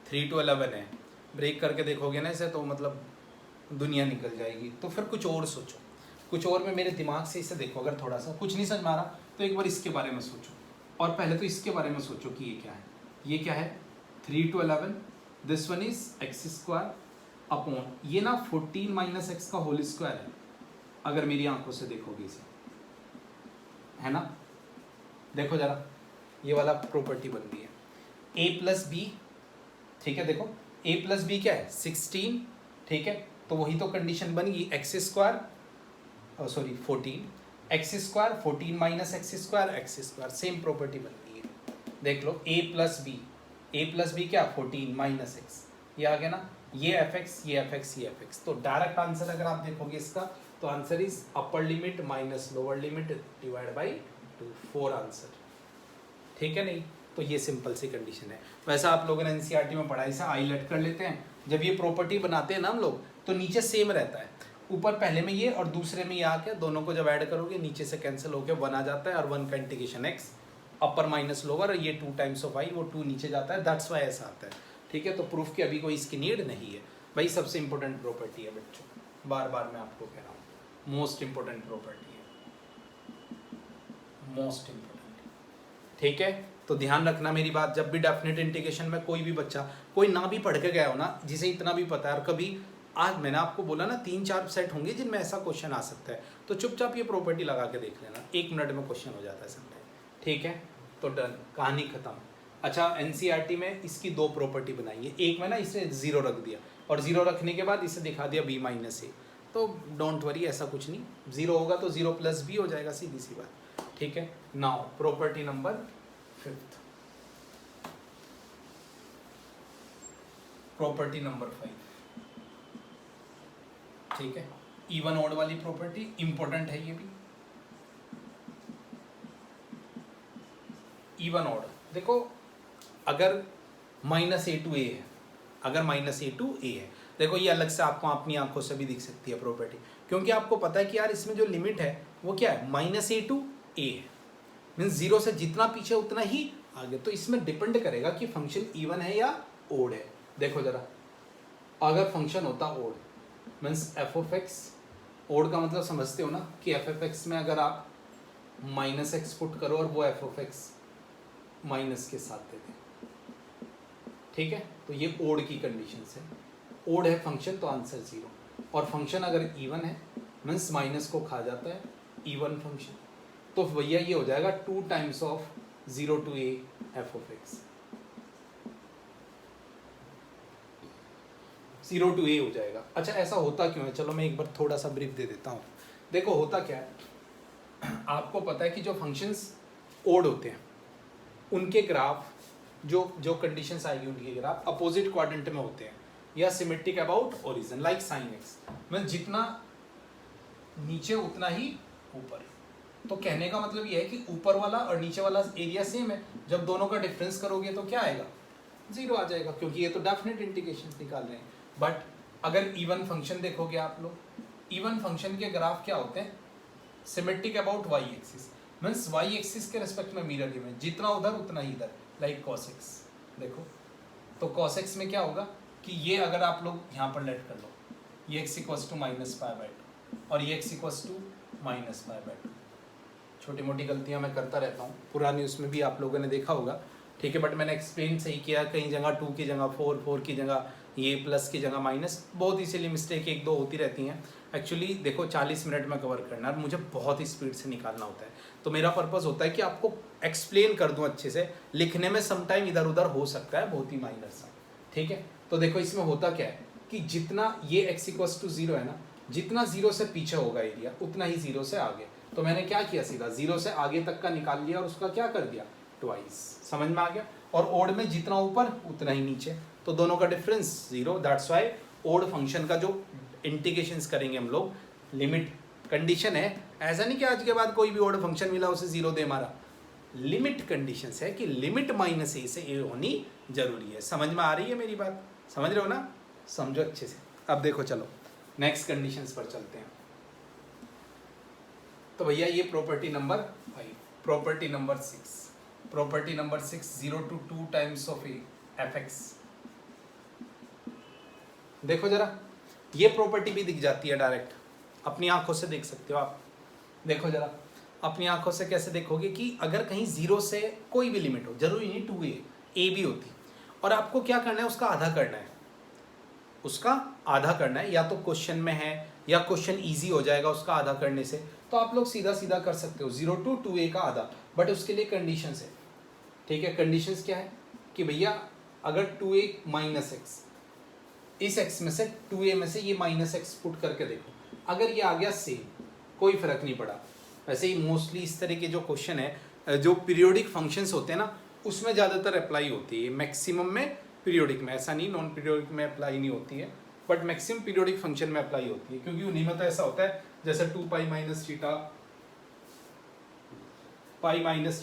3 to 11 है, ब्रेक करके देखोगे ना इसे तो मतलब दुनिया निकल जाएगी। तो फिर कुछ और सोचो, कुछ और में मेरे दिमाग से इसे देखो। अगर थोड़ा सा कुछ नहीं समझ में आ रहा तो एक बार इसके बारे में सोचो, और पहले तो इसके बारे में सोचो कि ये क्या है। ये क्या है? 3 to 11, this one is x square upon, ये ना 14 माइनस एक्स का होल स्क्वायर है अगर मेरी आंखों से देखोगे इसे, है ना? देखो जरा, ये वाला प्रॉपर्टी बन गई है a प्लस बी, ठीक है? देखो a प्लस बी क्या है? 16, ठीक है? तो वही तो कंडीशन बन गई, x square sorry 14 x square 14 minus x square, same property बन गई है। देख लो a प्लस बी क्या? 14 माइनस एक्स, ये आ गया ना, ये एफ एक्स, ये एफ एक्स, ये एफ एक्स। तो डायरेक्ट आंसर अगर आप देखोगे इसका तो answer is upper limit minus lower limit divide by 2, 4 answer, ठीक है नहीं? तो ये सिंपल सी कंडीशन है। वैसा आप लोगों ने एनसीईआरटी में पढ़ा, इसे हाईलाइट कर लेते हैं। जब ये प्रॉपर्टी बनाते हैं ना हम लोग, तो नीचे सेम रहता है, ऊपर पहले में ये और दूसरे में ये आके दोनों को जब ऐड करोगे नीचे से कैंसिल होकर 1 आ जाता है, और 1 का इंटीग्रेशन एक्स अपर माइनस लोअर, ये 2 टाइम्स ऑफ आई, वो 2 नीचे जाता है, दैट्स वाई ऐसा आता है, ठीक है? तो प्रूफ की अभी कोई इसकी नीड नहीं है भाई। सबसे इंपॉर्टेंट प्रॉपर्टी है बच्चों, बार बार मैं आपको कह रहा हूँ, मोस्ट इंपॉर्टेंट प्रॉपर्टी है, मोस्ट इंपॉर्टेंट, ठीक है? तो ध्यान रखना मेरी बात, जब भी डेफिनेट इंटीग्रेशन में कोई भी बच्चा, कोई ना भी पढ़ के गया हो ना, जिसे इतना भी पता है, और कभी आज मैंने आपको बोला ना 3-4 सेट होंगे जिनमें ऐसा क्वेश्चन आ सकता है, तो चुपचाप ये प्रॉपर्टी लगा के देख लेना, 1 मिनट में क्वेश्चन हो जाता है समटाइम, ठीक है? तो डन, कहानी खत्म। अच्छा, एनसीईआरटी में इसकी 2 प्रॉपर्टी बनाई है, एक में ना इसे 0 रख दिया, और 0 रखने के बाद इसे दिखा दिया b माइनस ए, तो डोंट वरी, ऐसा कुछ नहीं, 0 होगा तो 0 प्लस बी हो जाएगा, सीधी सी बात, ठीक है? Now property number 5, property number 5, ठीक है? इवन ऑड वाली प्रॉपर्टी इंपॉर्टेंट है ये भी। इवन ऑड देखो, अगर -a to a है, अगर -a to a है, देखो ये अलग से आपको अपनी आंखों से भी दिख सकती है प्रॉपर्टी, क्योंकि आपको पता है कि यार इसमें जो लिमिट है वो क्या है, -a to a है, मीन्स 0 से जितना पीछे उतना ही आगे। तो इसमें डिपेंड करेगा कि फंक्शन इवन है या ओड है। देखो जरा, अगर फंक्शन होता odd, means f of x, odd का मतलब समझते हो ना कि एफ ऑफ एक्स में अगर आप -x पुट करो और वो एफ ऑफ एक्स माइनस के साथ देते हैं, ठीक है? तो ये ओड की कंडीशन है, ओड है फंक्शन तो आंसर 0, और फंक्शन अगर इवन है मीन्स माइनस को खा जाता है, इवन फंक्शन, तो भैया ये हो जाएगा 2 times of 0 to a F of x, 0 to a हो जाएगा। अच्छा, ऐसा होता क्यों है? चलो मैं एक बार थोड़ा सा ब्रीफ दे देता हूँ। देखो होता क्या है, आपको पता है कि जो फंक्शंस ओड होते हैं उनके ग्राफ, जो कंडीशंस आएगी उनके ग्राफ अपोजिट क्वाड्रेंट में होते हैं, या symmetric about origin, like sine x, मतलब जितना नीचे उतना ही ऊपर। तो कहने का मतलब ये है कि ऊपर वाला और नीचे वाला एरिया सेम है, जब दोनों का डिफरेंस करोगे तो क्या आएगा? 0 आ जाएगा, क्योंकि ये तो डेफिनेट इंटीग्रेशन निकाल रहे हैं। बट अगर इवन फंक्शन देखोगे आप लोग, इवन फंक्शन के ग्राफ क्या होते हैं? Symmetric about y axis, means y axis के रेस्पेक्ट में मिरर इमेज, जितना उधर उतना ही इधर, लाइक cos x। देखो तो cos x में क्या होगा कि ये अगर आप लोग यहाँ पर लेट कर लो, ये x इक्वल्स टू -π/2 और ये x इक्वल्स टू -π/2, छोटी मोटी गलतियां मैं करता रहता हूँ, पुरानी उसमें भी आप लोगों ने देखा होगा, ठीक है, बट मैंने एक्सप्लेन सही किया, कहीं जगह 2 की जगह 4, 4 की जगह ये प्लस की जगह माइनस, बहुत इसीलिए मिस्टेक 1-2 होती रहती हैं। एक्चुअली देखो 40 मिनट में कवर करना है, मुझे बहुत ही स्पीड से निकालना होता है, तो मेरा पर्पस होता है कि आपको एक्सप्लेन कर दूं अच्छे से, लिखने में समटाइम इधर उधर हो सकता है, बहुत ही माइनर सा, ठीक है। तो देखो इसमें होता क्या है कि जितना ये x=0 है ना, जितना 0 से पीछे होगा एरिया उतना ही 0 से आगे, तो मैंने क्या किया, सीधा 0 से आगे तक का निकाल लिया और उसका क्या कर दिया, ट्वाइस, समझ में आ गया। और ओड में जितना ऊपर उतना ही नीचे, तो दोनों का difference 0, that's why odd function का जो इंटीग्रेशंस करेंगे हम लोग, लिमिट कंडीशन है, ऐसा नहीं कि आज के बाद कोई भी ओड फंक्शन मिला उसे 0 दे मारा, लिमिट कंडीशंस है कि लिमिट -a से a होनी जरूरी है। समझ में आ रही है मेरी बात, समझ रहे हो ना, समझो अच्छे से। अब देखो चलो नेक्स्ट कंडीशंस पर चलते हैं। तो भैया ये property number 5, property number 6, property number 6, 0 to 2 times of fx। देखो जरा, ये प्रॉपर्टी भी दिख जाती है डायरेक्ट, अपनी आंखों से देख सकते हो आप। देखो जरा अपनी आंखों से कैसे देखोगे कि अगर कहीं 0 से कोई भी लिमिट हो, जरूरी नहीं 2a, a भी होती, और आपको क्या करना है, उसका आधा करना है, उसका आधा करना है, या तो क्वेश्चन में है या क्वेश्चन इजी हो जाएगा उसका आधा करने से, तो आप लोग सीधा सीधा कर सकते हो 0 to 2a का आधा, बट उसके लिए कंडीशंस है, ठीक है। कंडीशंस क्या है कि भैया अगर 2a - x, इस x में से 2a में से ये -x पुट करके देखो, अगर ये आ गया सेम, कोई फर्क नहीं पड़ा। वैसे ही मोस्टली इस तरह के जो क्वेश्चन है, जो पीरियोडिक फंक्शंस होते हैं ना, उसमें ज़्यादातर अप्लाई होती है, मैक्सिमम में पीरियोडिक में, ऐसा नहीं नॉन पीरियोडिक में अप्लाई नहीं होती है, बट मैक्सिमम पीरियोडिक फंक्शन में अप्लाई होती है, क्योंकि उन्हीं में तो ऐसा होता है जैसे 2π -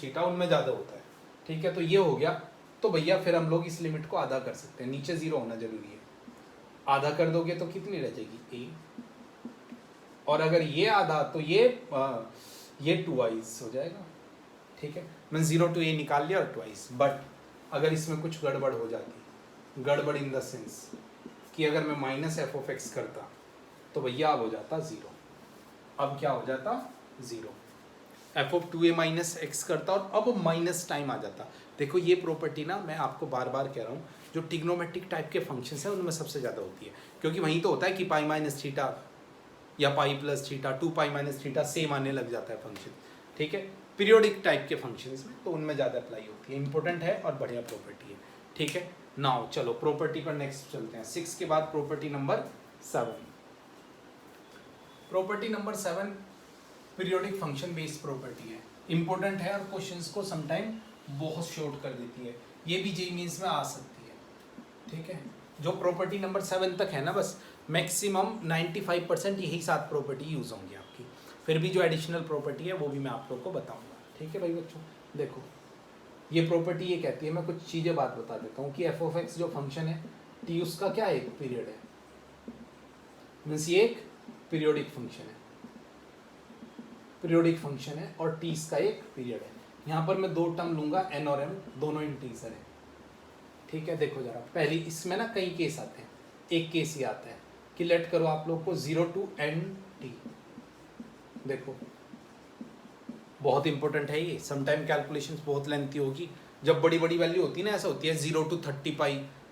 थीटा उनमें ज़्यादा होता है, ठीक है। तो ये हो गया, तो भैया फिर हम लोग इस लिमिट को आधा कर सकते हैं, नीचे 0 होना जरूरी है, आधा कर दोगे तो कितनी रह जाएगी, a, और अगर ये आधा तो ये 2i हो जाएगा, ठीक है। मैंने 0 to a निकाल लिया और ट्वाइस, बट अगर इसमें कुछ गड़बड़ हो जाती, गड़बड़ इन द सेंस कि अगर मैं -f(x) करता तो भैया अब हो जाता 0, अब क्या हो जाता 0, f(2a - x) करता और अब माइनस टाइम आ जाता। देखो ये प्रॉपर्टी ना मैं आपको बार बार कह रहा हूँ, जो ट्रिग्नोमेट्रिक टाइप के फंक्शंस हैं उनमें सबसे ज़्यादा होती है, क्योंकि वहीं तो होता है कि π - थीटा या π + थीटा, 2π - थीटा सेम आने लग जाता है फंक्शन, ठीक है। पीरियोडिक टाइप के फंक्शंस में तो उनमें ज़्यादा अप्लाई होती है, इंपॉर्टेंट है और बढ़िया प्रॉपर्टी है, ठीक है। नाउ चलो प्रॉपर्टी पर नेक्स्ट चलते हैं, 6 के बाद property number 7। Property number 7 periodic function based property है, इंपॉर्टेंट है और क्वेश्चंस को समटाइम बहुत शॉर्ट कर देती है, ये भी जेईई मेंस में आ सकती है, ठीक है। जो प्रॉपर्टी नंबर 7 तक है ना, बस मैक्सिमम 95% यही 7 प्रॉपर्टी यूज होंगी आपकी, फिर भी जो एडिशनल प्रॉपर्टी है वो भी मैं आप लोग को बताऊंगा, ठीक है भाई बच्चों। देखो ये प्रॉपर्टी ये कहती है, मैं कुछ चीज़ें बात बता देता हूँ कि f(x) जो फंक्शन है t उसका क्या एक पीरियड है, मीन्स ये एक पीरियोडिक फंक्शन है, पीरियोडिक फंक्शन है और t इसका एक पीरियड है। यहाँ पर मैं 2 टर्म लूंगा, n और m दोनों इंटीजर है, ठीक है। देखो जरा पहली इसमें ना कई केस आते हैं, एक केस ये आता है कि लेट करो आप लोग को 0 to n(t), देखो बहुत इंपॉर्टेंट है ये, समटाइम कैलकुलेशंस बहुत लेंथी होगी, जब बड़ी बड़ी वैल्यू होती है ना, ऐसा होती है 0 to 30π,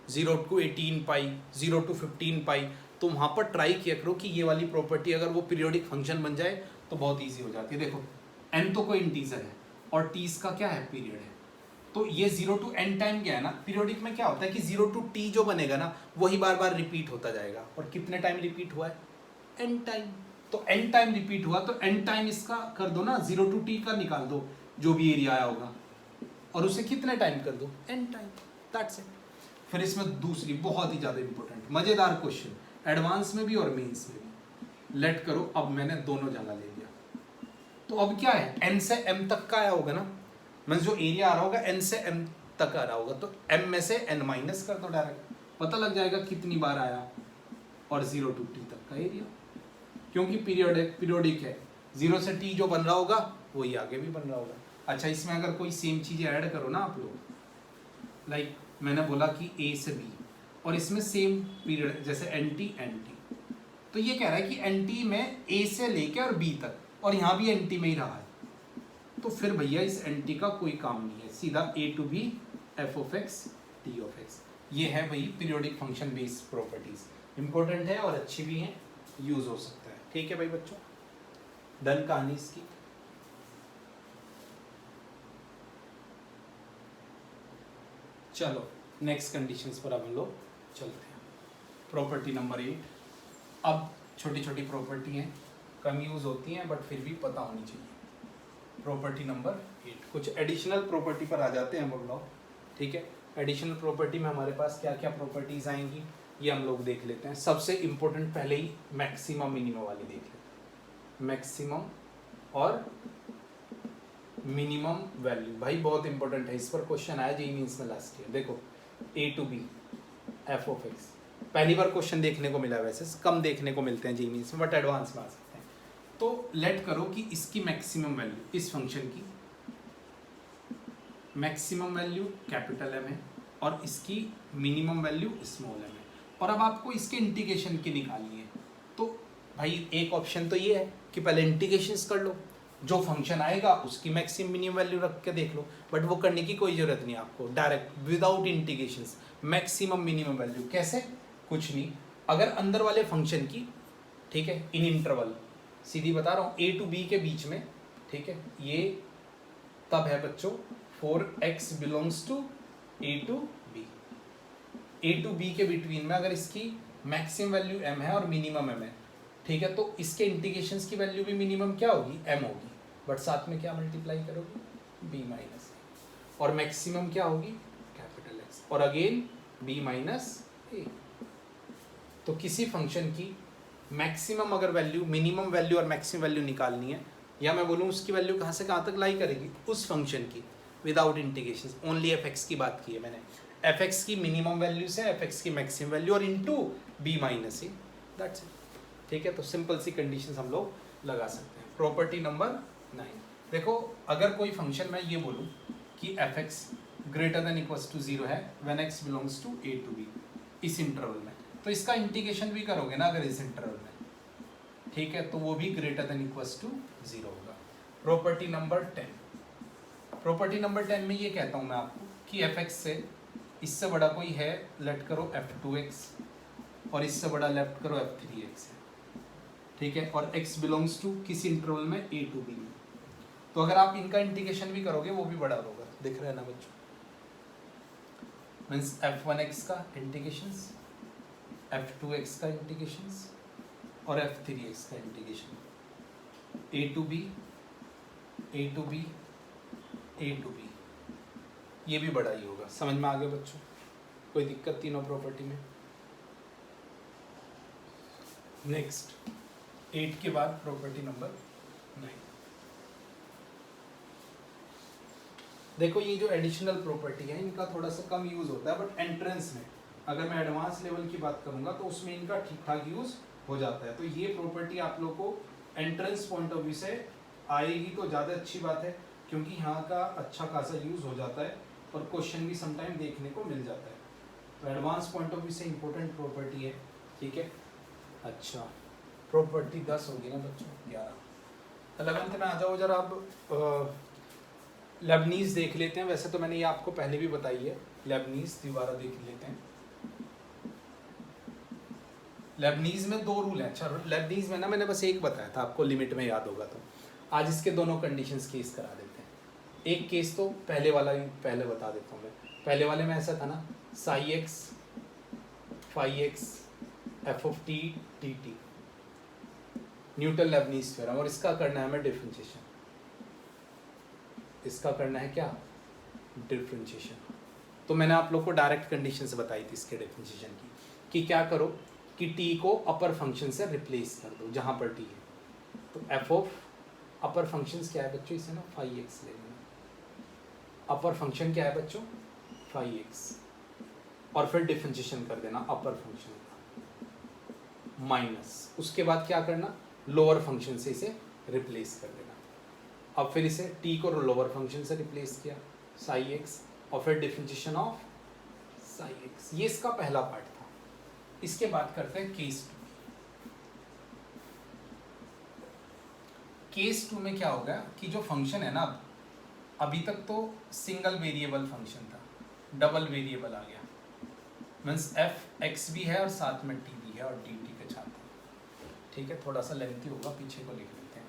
0 to 18π, 0 to 15π, तो वहाँ पर ट्राई किया करो कि ये वाली प्रॉपर्टी अगर वो पीरियोडिक फंक्शन बन जाए तो बहुत ईजी हो जाती है। देखो n तो कोई इंटीजर है और t इसका क्या है पीरियड है, तो ये 0 to n टाइम क्या है ना, पीरियोडिक में क्या होता है कि 0 to t जो बनेगा ना वही बार बार रिपीट होता जाएगा, और कितने टाइम रिपीट हुआ है, n टाइम, तो n टाइम रिपीट हुआ तो n टाइम इसका कर दो ना, 0 to t का निकाल दो जो भी एरिया आया होगा, और उसे कितने टाइम कर दो, n टाइम, दैट्स इट। फिर इसमें दूसरी बहुत ही ज़्यादा इंपॉर्टेंट मज़ेदार क्वेश्चन, एडवांस में भी और मेंस में भी, लेट करो अब मैंने दोनों जगह ले लिया, तो अब क्या है n से m तक का आया होगा ना, मीन्स जो एरिया आ रहा होगा n से m तक आ रहा होगा, तो m में से n माइनस कर दो, डायरेक्ट पता लग जाएगा कितनी बार आया, और 0 to t तक का एरिया, क्योंकि पीरियोडिक है, 0 से t जो बन रहा होगा वही आगे भी बन रहा होगा। अच्छा इसमें अगर कोई सेम चीज़ें ऐड करो ना आप लोग, लाइक मैंने बोला कि a से b, और इसमें सेम पीरियड जैसे nt, तो ये कह रहा है कि nt में a से लेके और b तक, और यहाँ भी nt में ही रहा है, तो फिर भैया इस एंटी का कोई काम नहीं है, सीधा A to B F of X T of X. ये है भाई periodic function based properties, important है और अच्छी भी है, यूज हो सकता है। ठीक है भाई बच्चों, डन कहानी इसकी। चलो नेक्स्ट कंडीशंस पर अब हम लोग चलते हैं। Property number 8। अब छोटी छोटी प्रॉपर्टी हैं, कम यूज होती हैं बट फिर भी पता होनी चाहिए। प्रॉपर्टी नंबर 8, कुछ एडिशनल प्रॉपर्टी पर आ जाते हैं हम लोग। ठीक है, एडिशनल प्रॉपर्टी में हमारे पास क्या क्या प्रॉपर्टीज आएंगी ये हम लोग देख लेते हैं। सबसे इंपॉर्टेंट पहले ही मैक्सिमम मिनिमम वाली देख लेते हैं। मैक्सिमम और मिनिमम वैल्यू भाई बहुत इंपॉर्टेंट है, इस पर क्वेश्चन आया जेईई मेंस में लास्ट ईयर। देखो A to B F of X, पहली बार क्वेश्चन देखने को मिला, वैसे कम देखने को मिलते हैं जेईई मेंस में बट एडवांस में आ सकते हैं। तो लेट करो कि इसकी मैक्सिमम वैल्यू, इस फंक्शन की मैक्सिमम वैल्यू कैपिटल एम है और इसकी मिनिमम वैल्यू स्मॉल एम है, और अब आपको इसके इंटीग्रेशन की निकालनी है। तो भाई एक ऑप्शन तो ये है कि पहले इंटीग्रेशंस कर लो, जो फंक्शन आएगा उसकी मैक्सिमम मिनिमम वैल्यू रख के देख लो, बट वो करने की कोई जरूरत नहीं आपको, direct without integrations maximum minimum value. कैसे? कुछ नहीं, अगर अंदर वाले फंक्शन की, ठीक है, इन इंटरवल, सीधी बता रहा हूँ ए टू बी के बीच में, ठीक है, ये तब है बच्चों 4x belongs to a to b, a to b के बिटवीन में अगर इसकी मैक्सिमम वैल्यू m है और मिनिमम m है, ठीक है, तो इसके इंटीग्रेशंस की वैल्यू भी मिनिमम क्या होगी, m होगी, बट साथ में क्या मल्टीप्लाई करोगे, b माइनस, और मैक्सिमम क्या होगी, कैपिटल X, और अगेन b माइनस ए। तो किसी फंक्शन की मैक्सिमम अगर वैल्यू, मिनिमम वैल्यू और मैक्सिमम वैल्यू निकालनी है, या मैं बोलूँ उसकी वैल्यू कहाँ से कहाँ तक लाई करेगी, उस फंक्शन की without integration, only f x की बात की है मैंने, एफ एक्स की मिनिमम वैल्यू से एफ एक्स की मैक्सिमम वैल्यू और into b minus a, that's it. ठीक है, तो सिंपल सी कंडीशंस हम लोग लगा सकते हैं। प्रॉपर्टी नंबर 9, देखो अगर कोई फंक्शन मैं ये बोलूँ कि f x greater than equals to 0 है when x belongs to a to b, इस इंटरवल में, तो इसका इंटीग्रेशन भी करोगे ना अगर इस इंटरवल में, ठीक है, तो वो भी ग्रेटर देन इक्वल्स टू 0 होगा। प्रॉपर्टी नंबर 10, प्रॉपर्टी नंबर 10 में ये कहता हूँ मैं आपको कि एफ एक्स से इससे बड़ा कोई है, लेट करो f2x, और इससे बड़ा लेफ्ट करो f3x है, ठीक है, और x बिलोंग्स टू किसी इंटरवल में a टू b में, तो अगर आप इनका इंटीग्रेशन भी करोगे वो भी बड़ा होगा, दिख रहा है ना बच्चों, मीन्स f1x का इंटीग्रेशंस, f2x का इंटीग्रेशंस और f3x का integration, a to b, a to b, a to b, ये भी बड़ा ही होगा। समझ में आ गया बच्चों, कोई दिक्कत तीनों प्रॉपर्टी में। नेक्स्ट 8 के बाद प्रॉपर्टी नंबर 9, देखो ये जो एडिशनल प्रॉपर्टी है इनका थोड़ा सा कम यूज होता है, बट एंट्रेंस में अगर मैं एडवांस लेवल की बात करूंगा तो उसमें इनका ठीक ठाक यूज हो जाता है। तो ये प्रॉपर्टी आप लोग को एंट्रेंस पॉइंट ऑफ व्यू से आएगी तो ज़्यादा अच्छी बात है, क्योंकि यहाँ का अच्छा खासा यूज हो जाता है और क्वेश्चन भी समटाइम देखने को मिल जाता है। तो एडवांस पॉइंट ऑफ व्यू से इंपॉर्टेंट प्रॉपर्टी है, ठीक है। अच्छा, प्रॉपर्टी 10 होगी ना बच्चों, 11 11th में आ जाओ जरा। आप लेबनीज देख लेते हैं, वैसे तो मैंने ये आपको पहले भी बताई है, लेबनीज दोबारा देख लेते हैं। लेबनीज में 2 रूल हैं। अच्छा, लेबनीज में ना मैंने बस एक बताया था आपको, लिमिट में याद होगा तो। आज इसके दोनों कंडीशंस केस करा देते हैं। एक केस तो पहले वाला ही पहले बता देता हूँ मैं। पहले वाले में ऐसा था ना, psi x phi x f of t t t, Newton Leibniz theorem, और इसका करना है हमें डिफरेंशिएशन। इसका करना है क्या, डिफरेंशिएशन। तो मैंने आप लोग को डायरेक्ट कंडीशंस बताई थी इसके डिफरेंशिएशन की, कि क्या करो कि टी को अपर फंक्शन से रिप्लेस कर दो जहाँ पर टी है। तो एफ ऑफ अपर फंक्शंस क्या है बच्चों, इसे ना फाई एक्स ले लेना। अपर फंक्शन क्या है बच्चों, फाई एक्स, और फिर डिफरेंशिएशन कर देना अपर फंक्शन का, माइनस उसके बाद क्या करना, लोअर फंक्शन से इसे रिप्लेस कर देना। अब फिर इसे टी को लोअर फंक्शन से रिप्लेस किया साई एक्स, और फिर डिफरेंशिएशन ऑफ साई एक्स। ये इसका पहला पार्ट था। इसके बाद करते हैं केस 2। केस 2 में क्या होगा कि जो फंक्शन है ना, अभी तक तो सिंगल वेरिएबल फंक्शन था, डबल वेरिएबल आ गया, मीन्स एफ एक्स भी है और साथ में टी भी है और डी टी के साथ है। ठीक है, थोड़ा सा लेंथी होगा, पीछे को लिख लेते हैं।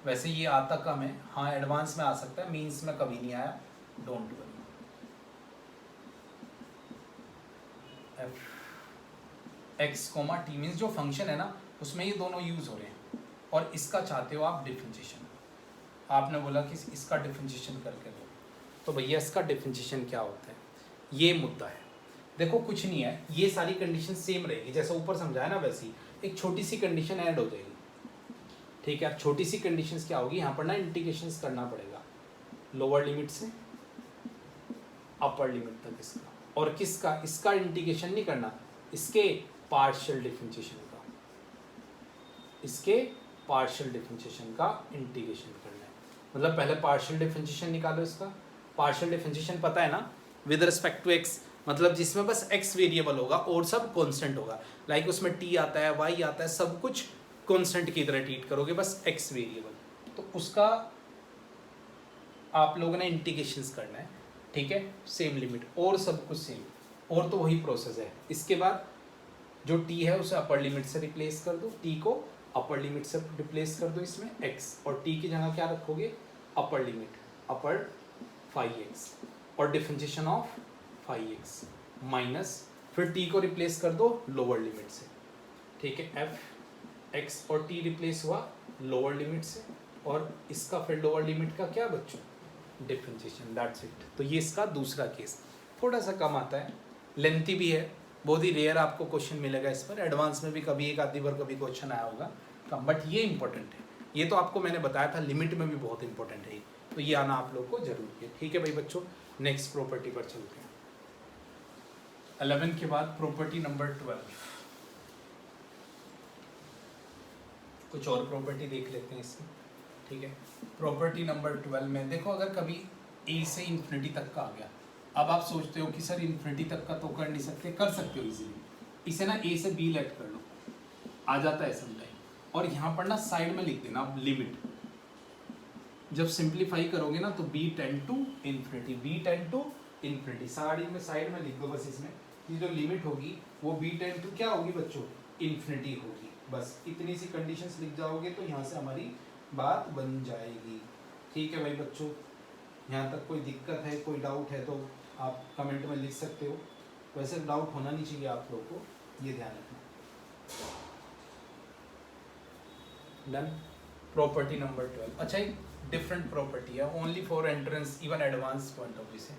वैसे ये आता कम है, हाँ एडवांस में आ सकता है, मीन्स में कभी नहीं आया, don't worry. F x comma t means जो फंक्शन है ना उसमें ये दोनों यूज हो रहे हैं, और इसका चाहते हो आप डिफरेंशिएशन। आपने बोला कि इसका डिफरेंशिएशन करके दो, तो भैया इसका डिफरेंशिएशन क्या होता है, ये मुद्दा है। देखो कुछ नहीं है, ये सारी कंडीशन सेम रहेगी जैसा ऊपर समझाया ना, वैसी एक छोटी सी कंडीशन ऐड हो जाएगी। ठीक है, छोटी सी कंडीशंस क्या होगी, यहाँ पर ना इंटीग्रेशंस करना पड़ेगा लोअर लिमिट से अपर लिमिट तक इसका, और किसका, इसका इंटीग्रेशन नहीं करना, इसके पार्शियल डिफरेंशिएशन का, इसके पार्शियल डिफरेंशिएशन का इंटीग्रेशन करना है। मतलब पहले पार्शियल डिफरेंशिएशन निकालो इसका, पार्शियल डिफरेंशिएशन पता है ना, विद रिस्पेक्ट टू एक्स, मतलब जिसमें बस एक्स वेरिएबल होगा और सब कांस्टेंट होगा, लाइक उसमें टी आता है, वाई आता है, सब कुछ कांस्टेंट की तरह ट्रीट करोगे, बस एक्स वेरिएबल, तो उसका आप लोगों ने इंटीग्रेशंस करना है। ठीक है, सेम लिमिट और सब कुछ सेम, और तो वही प्रोसेस है। इसके बाद जो टी है उसे अपर लिमिट से रिप्लेस कर दो, टी को अपर लिमिट से रिप्लेस कर दो इसमें x, और t की जगह क्या रखोगे, अपर लिमिट, अपर 5x, और डिफरेंशिएशन ऑफ 5x माइनस, फिर t को रिप्लेस कर दो लोअर लिमिट से। ठीक है, f x और t रिप्लेस हुआ लोअर लिमिट से, और इसका फिर लोअर लिमिट का क्या बच्चों, डिफरेंशिएशन, दैट्स इट। तो ये इसका दूसरा केस, थोड़ा सा कम आता है, लेंथी भी है, बहुत ही रेयर आपको क्वेश्चन मिलेगा इस पर, एडवांस में भी कभी एक आधी बार कभी क्वेश्चन आया होगा कम, बट ये इंपॉर्टेंट है। ये तो आपको मैंने बताया था, लिमिट में भी बहुत इंपॉर्टेंट है, तो ये आना आप लोग को जरूरी है। ठीक है भाई बच्चों, नेक्स्ट प्रॉपर्टी पर चलते हैं। 11 के बाद प्रॉपर्टी नंबर 12, कुछ और प्रॉपर्टी देख लेते हैं इसकी। ठीक है, प्रॉपर्टी नंबर 12 में देखो, अगर कभी a से इन्फिनिटी तक का आ गया, अब आप सोचते हो कि सर इन्फिनिटी तक का तो कर नहीं सकते, कर सकते हो इजीली, इसे ना a से b लेट कर लो, आ जाता है समटाइम, और यहाँ पर ना साइड में लिख देना अब लिमिट, जब सिंप्लीफाई करोगे ना तो b tend to infinity, b tend to infinity, side में लिख दो बस, इसमें ये जो लिमिट होगी वो b टेंड टू क्या होगी बच्चों, इन्फिनिटी होगी, बस इतनी सी कंडीशंस लिख जाओगे तो यहाँ से हमारी बात बन जाएगी। ठीक है भाई बच्चों, यहाँ तक कोई दिक्कत है, कोई डाउट है तो आप कमेंट में लिख सकते हो, वैसे डाउट होना नहीं चाहिए आप लोग को, ये ध्यान रखना। डन, प्रॉपर्टी नंबर 12, अच्छा एक डिफरेंट प्रॉपर्टी है, only for entrance even advance point of view से,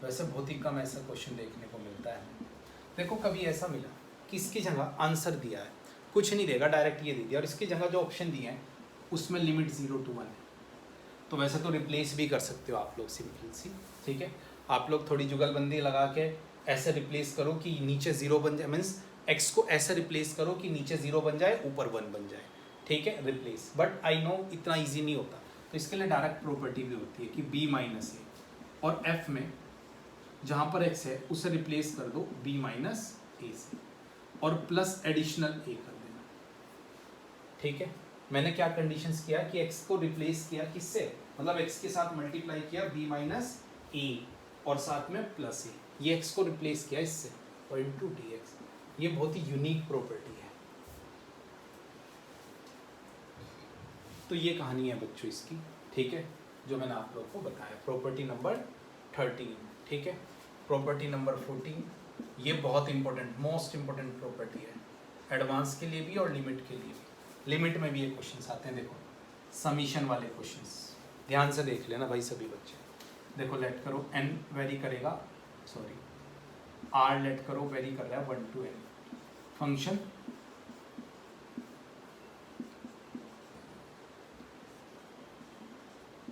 वैसे बहुत ही कम ऐसा क्वेश्चन देखने को मिलता है। देखो कभी ऐसा मिला कि इसकी जगह आंसर दिया है, कुछ नहीं देगा, डायरेक्ट ये दे दिया, और इसकी जगह जो ऑप्शन दिए हैं उसमें लिमिट 0 to 1 है, तो वैसे तो रिप्लेस भी कर सकते हो आप लोग सिंपल सी। ठीक है, आप लोग थोड़ी जुगलबंदी लगा के ऐसे रिप्लेस करो कि नीचे 0 बन जाए, मीन्स x को ऐसे रिप्लेस करो कि नीचे 0 बन जाए ऊपर 1 बन जाए। ठीक है, रिप्लेस, बट आई नो इतना ईजी नहीं होता, तो इसके लिए डायरेक्ट प्रॉपर्टी भी होती है कि b माइनस ए, और f में जहाँ पर x है उसे रिप्लेस कर दो b माइनस ए से, और प्लस एडिशनल a कर देना। ठीक है, मैंने क्या कंडीशंस किया कि x को रिप्लेस किया किससे, मतलब x के साथ मल्टीप्लाई किया b माइनस ए और साथ में प्लस ए, ये x को रिप्लेस किया इससे, और इंटू डी एक्स, ये बहुत ही यूनिक प्रॉपर्टी है। तो ये कहानी है बच्चों इसकी। ठीक है, जो मैंने आप लोगों को बताया, प्रॉपर्टी नंबर 13। ठीक है, प्रॉपर्टी नंबर 14, ये बहुत इंपॉर्टेंट, मोस्ट इंपॉर्टेंट प्रॉपर्टी है, एडवांस के लिए भी और लिमिट के लिए भी। लिमिट में भी ये क्वेश्चंस आते हैं, देखो समीशन वाले क्वेश्चंस, ध्यान से देख लेना भाई सभी बच्चे। देखो लेट करो n वेरी करेगा, सॉरी r लेट करो वेरी कर रहा है 1 to n, फंक्शन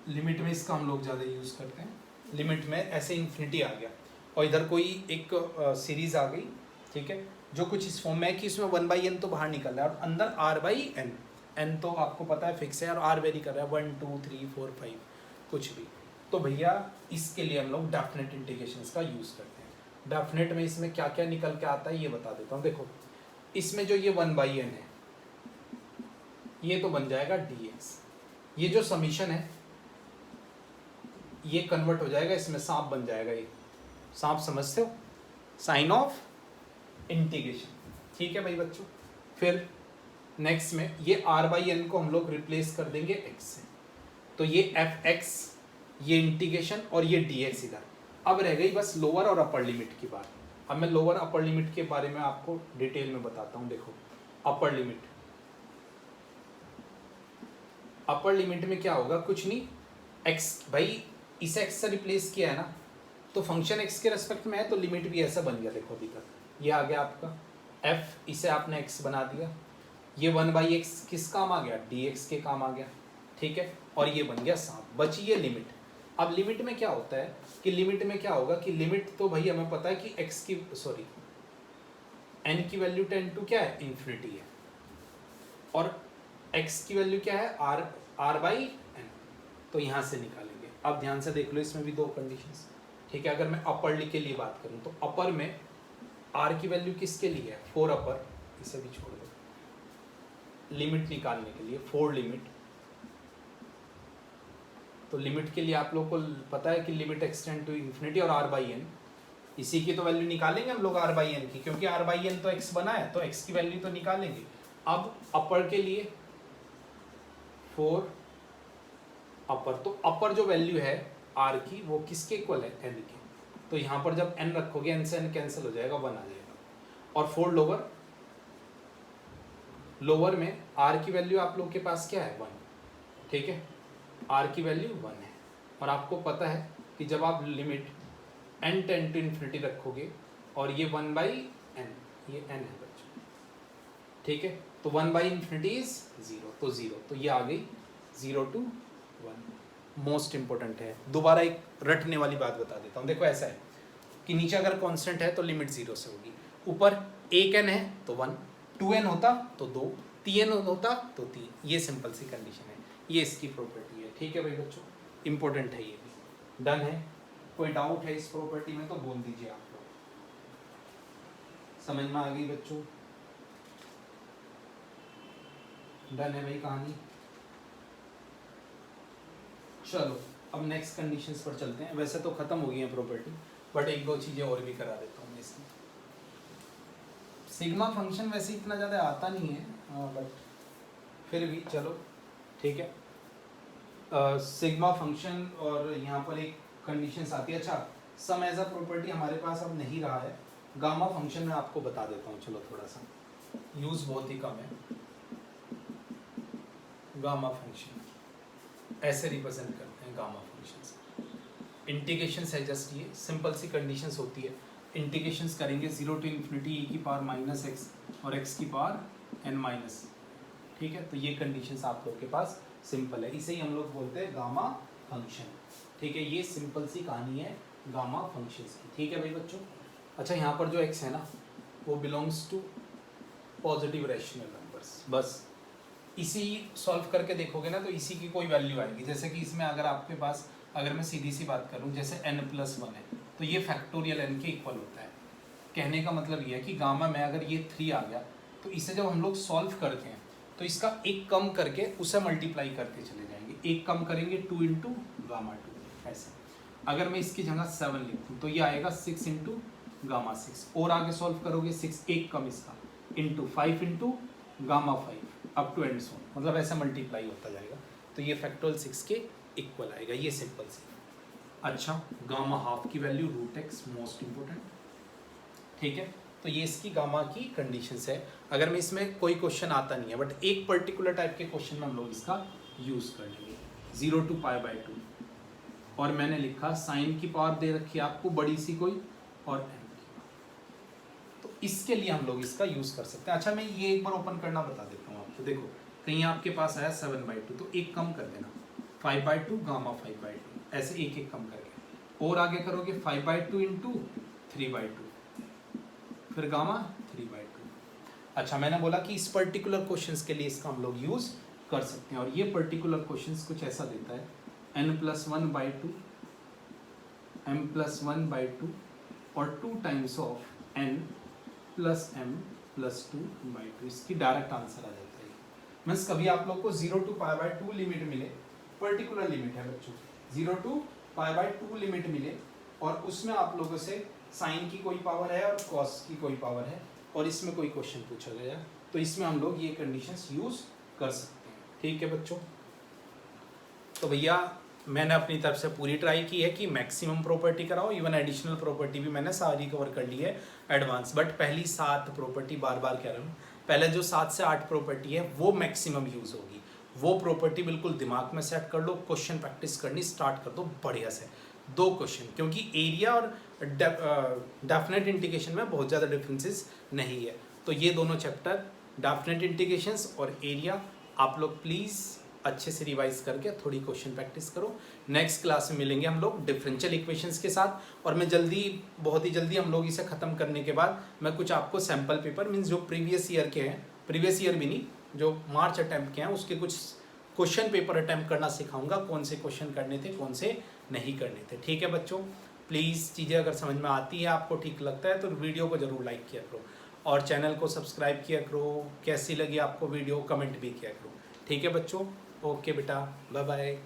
लिमिट में इसका हम लोग ज़्यादा यूज़ करते हैं। लिमिट में ऐसे इन्फिनिटी आ गया और इधर कोई एक सीरीज़ आ गई, ठीक है, जो कुछ इस फॉर्म में है कि इसमें 1/n तो बाहर निकल रहा है और अंदर r/n, n तो आपको पता है फिक्स है और r वेरी कर रहा है 1 2 3 4 5 कुछ भी, तो भैया इसके लिए हम लोग डेफिनेट इंटीग्रेशंस का यूज़ करते हैं। डेफिनेट में इसमें क्या क्या निकल के आता है ये बता देता हूँ। देखो इसमें जो ये 1/n है ये तो बन जाएगा dx, ये जो समीशन है ये कन्वर्ट हो जाएगा, इसमें सांप बन जाएगा। ये सांप समझते हो, साइन ऑफ इंटीग्रेशन। ठीक है भाई बच्चों। फिर नेक्स्ट में ये r बाई एन को हम लोग रिप्लेस कर देंगे x से, तो ये एफ एक्स, ये इंटीग्रेशन और ये डी एक्स इधर। अब रह गई बस लोअर और अपर लिमिट की बात। अब मैं लोअर अपर लिमिट के बारे में आपको डिटेल में बताता हूँ। देखो अपर लिमिट, अपर लिमिट में क्या होगा, कुछ नहीं, x भाई इसे x से रिप्लेस किया है ना, तो फंक्शन x के रेस्पेक्ट में है तो लिमिट भी ऐसा बन गया। देखो अभी तक ये आ गया आपका f, इसे आपने x बना दिया, ये 1/x किस काम आ गया, dx के काम आ गया। ठीक है, और ये बन गया सांप, बची ये लिमिट। अब लिमिट में क्या होता है कि लिमिट में क्या होगा कि लिमिट तो भाई हमें पता है कि x की सॉरी n की वैल्यू टेंड टू क्या है, इन्फिनिटी है, और x की वैल्यू क्या है, r बाई n, तो यहाँ से निकालेंगे। अब ध्यान से देख लो, इसमें भी दो कंडीशंस। ठीक है, अगर मैं अपर के लिए बात करूँ तो अपर में r की वैल्यू किसके लिए है, 4 अपर, इसे भी छोड़ दो, लिमिट निकालने के लिए 4 लिमिट। तो लिमिट के लिए आप लोग को पता है कि लिमिट एक्सटेंड टू इन्फिनिटी और r बाई एन, इसी की तो वैल्यू निकालेंगे हम लोग r बाई एन की, क्योंकि r बाई एन तो x बना है तो x की वैल्यू तो निकालेंगे। अब अपर के लिए 4 अपर, तो अपर जो वैल्यू है r की वो किसके इक्वल है, n के, तो यहाँ पर जब n रखोगे n से n कैंसिल हो जाएगा, 1 आ जाएगा। और 4 लोअर, लोअर में r की वैल्यू आप लोग के पास क्या है, 1। ठीक है, r की वैल्यू 1 है, और आपको पता है कि जब आप limit n tend to infinity रखोगे और ये 1/n, ये n है बच्चों। ठीक है, तो 1/इन्फिनिटी इज 0, तो 0, तो ये आ गई 0 to 1। मोस्ट इंपॉर्टेंट है, दोबारा एक रटने वाली बात बता देता हूँ। देखो ऐसा है कि नीचे अगर कांस्टेंट है तो लिमिट 0 से होगी, ऊपर 1n है तो 1, 2n होता तो 2, 3n होता तो 3, ये सिंपल सी कंडीशन है, ये इसकी प्रॉपर्टी है। ठीक है भाई बच्चों, इंपॉर्टेंट है ये भी। डन है, कोई डाउट है इस प्रॉपर्टी में तो बोल दीजिए आप लोग। समझ में आ गई बच्चों, डन है भाई कहानी। चलो अब नेक्स्ट कंडीशंस पर चलते हैं। वैसे तो खत्म हो गई है प्रॉपर्टी, बट एक दो चीजें और भी करा देता हूँ इसमें। सिग्मा फंक्शन वैसे इतना ज़्यादा आता नहीं है, बट फिर भी चलो ठीक है। सिग्मा फंक्शन और यहाँ पर एक कंडीशंस आती है। अच्छा, सम एज अ प्रॉपर्टी हमारे पास अब नहीं रहा है, गामा फंक्शन में आपको बता देता हूँ। चलो थोड़ा सा यूज़ बहुत ही कम है। गामा फंक्शन ऐसे रिप्रेजेंट करते हैं गामा फंक्शंस। इंटीग्रेशंस है जस्ट, ये सिंपल सी कंडीशंस होती है। इंटीग्रेशंस करेंगे 0 to इन्फिनिटी e की पावर -x और x की पावर n-। ठीक है, तो ये कंडीशंस आप लोग के पास सिंपल है, इसे ही हम लोग बोलते हैं गामा फंक्शन। ठीक है, ये सिंपल सी कहानी है गामा फंक्शंस की। ठीक है भाई बच्चों। अच्छा, यहाँ पर जो x है ना वो belongs to positive rational numbers. बस इसी सॉल्व करके देखोगे ना तो इसी की कोई वैल्यू आएगी। जैसे कि इसमें अगर आपके पास, अगर मैं सीधी सी बात करूं, जैसे n+1 है तो ये फैक्टोरियल n के इक्वल होता है। कहने का मतलब ये है कि गामा में अगर ये 3 आ गया तो इसे जब हम लोग सॉल्व करते हैं तो इसका एक कम करके उसे मल्टीप्लाई करते चले जाएंगे। एक कम करेंगे 2 × गामा 2, ऐसे। अगर मैं इसकी जगह 7 लिखूँ तो ये आएगा 6 × गामा 6, और आगे सॉल्व करोगे 6 एक कम इसका into 5 × gamma 5 up to and so, मतलब ऐसा मल्टीप्लाई होता जाएगा। तो ये फैक्टोरियल 6 के इक्वल आएगा, ये सिंपल सी। अच्छा, गामा हाफ की वैल्यू √x, मोस्ट इंपोर्टेंट। ठीक है, तो ये इसकी गामा की कंडीशंस है। अगर मैं इसमें कोई क्वेश्चन आता नहीं है, बट एक पर्टिकुलर टाइप के क्वेश्चन में हम लोग इसका यूज कर लेंगे। 0 to π/2, और मैंने लिखा साइन की पावर दे रखी है आपको बड़ी सी कोई, और n की, तो इसके लिए हम लोग इसका यूज कर सकते हैं। अच्छा, मैं ये एक बार ओपन करना बता देता हूँ आपको। देखो कहीं आपके पास आया 7/2, तो एक कम कर देना 5/2 गामा 5/2, ऐसे एक एक कम करके, और आगे करोगे 5/2 × 3/2, फिर गामा 3/2। अच्छा, मैंने बोला कि इस पर्टिकुलर क्वेश्चंस के लिए इसका हम लोग यूज कर सकते हैं, और ये पर्टिकुलर क्वेश्चंस कुछ ऐसा देता है n+1/2 m+1/2 और 2 टाइम्स ऑफ n+m+2/2, इसकी डायरेक्ट आंसर आ जाता है। मीन्स कभी आप लोग को 0 to π/2 लिमिट मिले, पर्टिकुलर लिमिट है बच्चों, 0 to π/2 लिमिट मिले और उसमें आप लोगों से साइन की कोई पावर है और कॉस की कोई पावर है और इसमें कोई क्वेश्चन पूछा गया तो इसमें हम लोग ये कंडीशंस यूज कर सकते हैं। ठीक है बच्चों, तो भैया मैंने अपनी तरफ से पूरी ट्राई की है कि मैक्सिमम प्रॉपर्टी कराओ, इवन एडिशनल प्रॉपर्टी भी मैंने सारी कवर कर ली है एडवांस, बट पहली 7 प्रॉपर्टी बार बार कह रहा हूँ, पहले जो 7 से 8 प्रॉपर्टी है वो मैक्सिमम यूज होगी। वो प्रॉपर्टी बिल्कुल दिमाग में सेट कर लो, क्वेश्चन प्रैक्टिस करनी स्टार्ट कर दो बढ़िया से। 2 क्वेश्चन, क्योंकि एरिया और डेफिनेट इंटीग्रेशन में बहुत ज़्यादा डिफरेंसेस नहीं है, तो ये दोनों चैप्टर डेफिनेट इंटीग्रेशंस और एरिया आप लोग प्लीज़ अच्छे से रिवाइज करके थोड़ी क्वेश्चन प्रैक्टिस करो। नेक्स्ट क्लास में मिलेंगे हम लोग डिफरेंशियल इक्वेशंस के साथ, और मैं बहुत ही जल्दी हम लोग इसे ख़त्म करने के बाद मैं कुछ आपको सैम्पल पेपर मीन्स जो प्रीवियस ईयर के हैं, प्रीवियस ईयर भी नहीं, जो मार्च अटैम्प्ट के हैं उसके कुछ क्वेश्चन पेपर अटैम्प्ट करना सिखाऊंगा, कौन से क्वेश्चन करने थे कौन से नहीं करने थे। ठीक है बच्चों, प्लीज़ चीज़ें अगर समझ में आती है, आपको ठीक लगता है तो वीडियो को ज़रूर लाइक किया करो और चैनल को सब्सक्राइब किया करो। कैसी लगी आपको वीडियो कमेंट भी किया करो। ठीक है बच्चों, ओके बेटा, बाय बाय।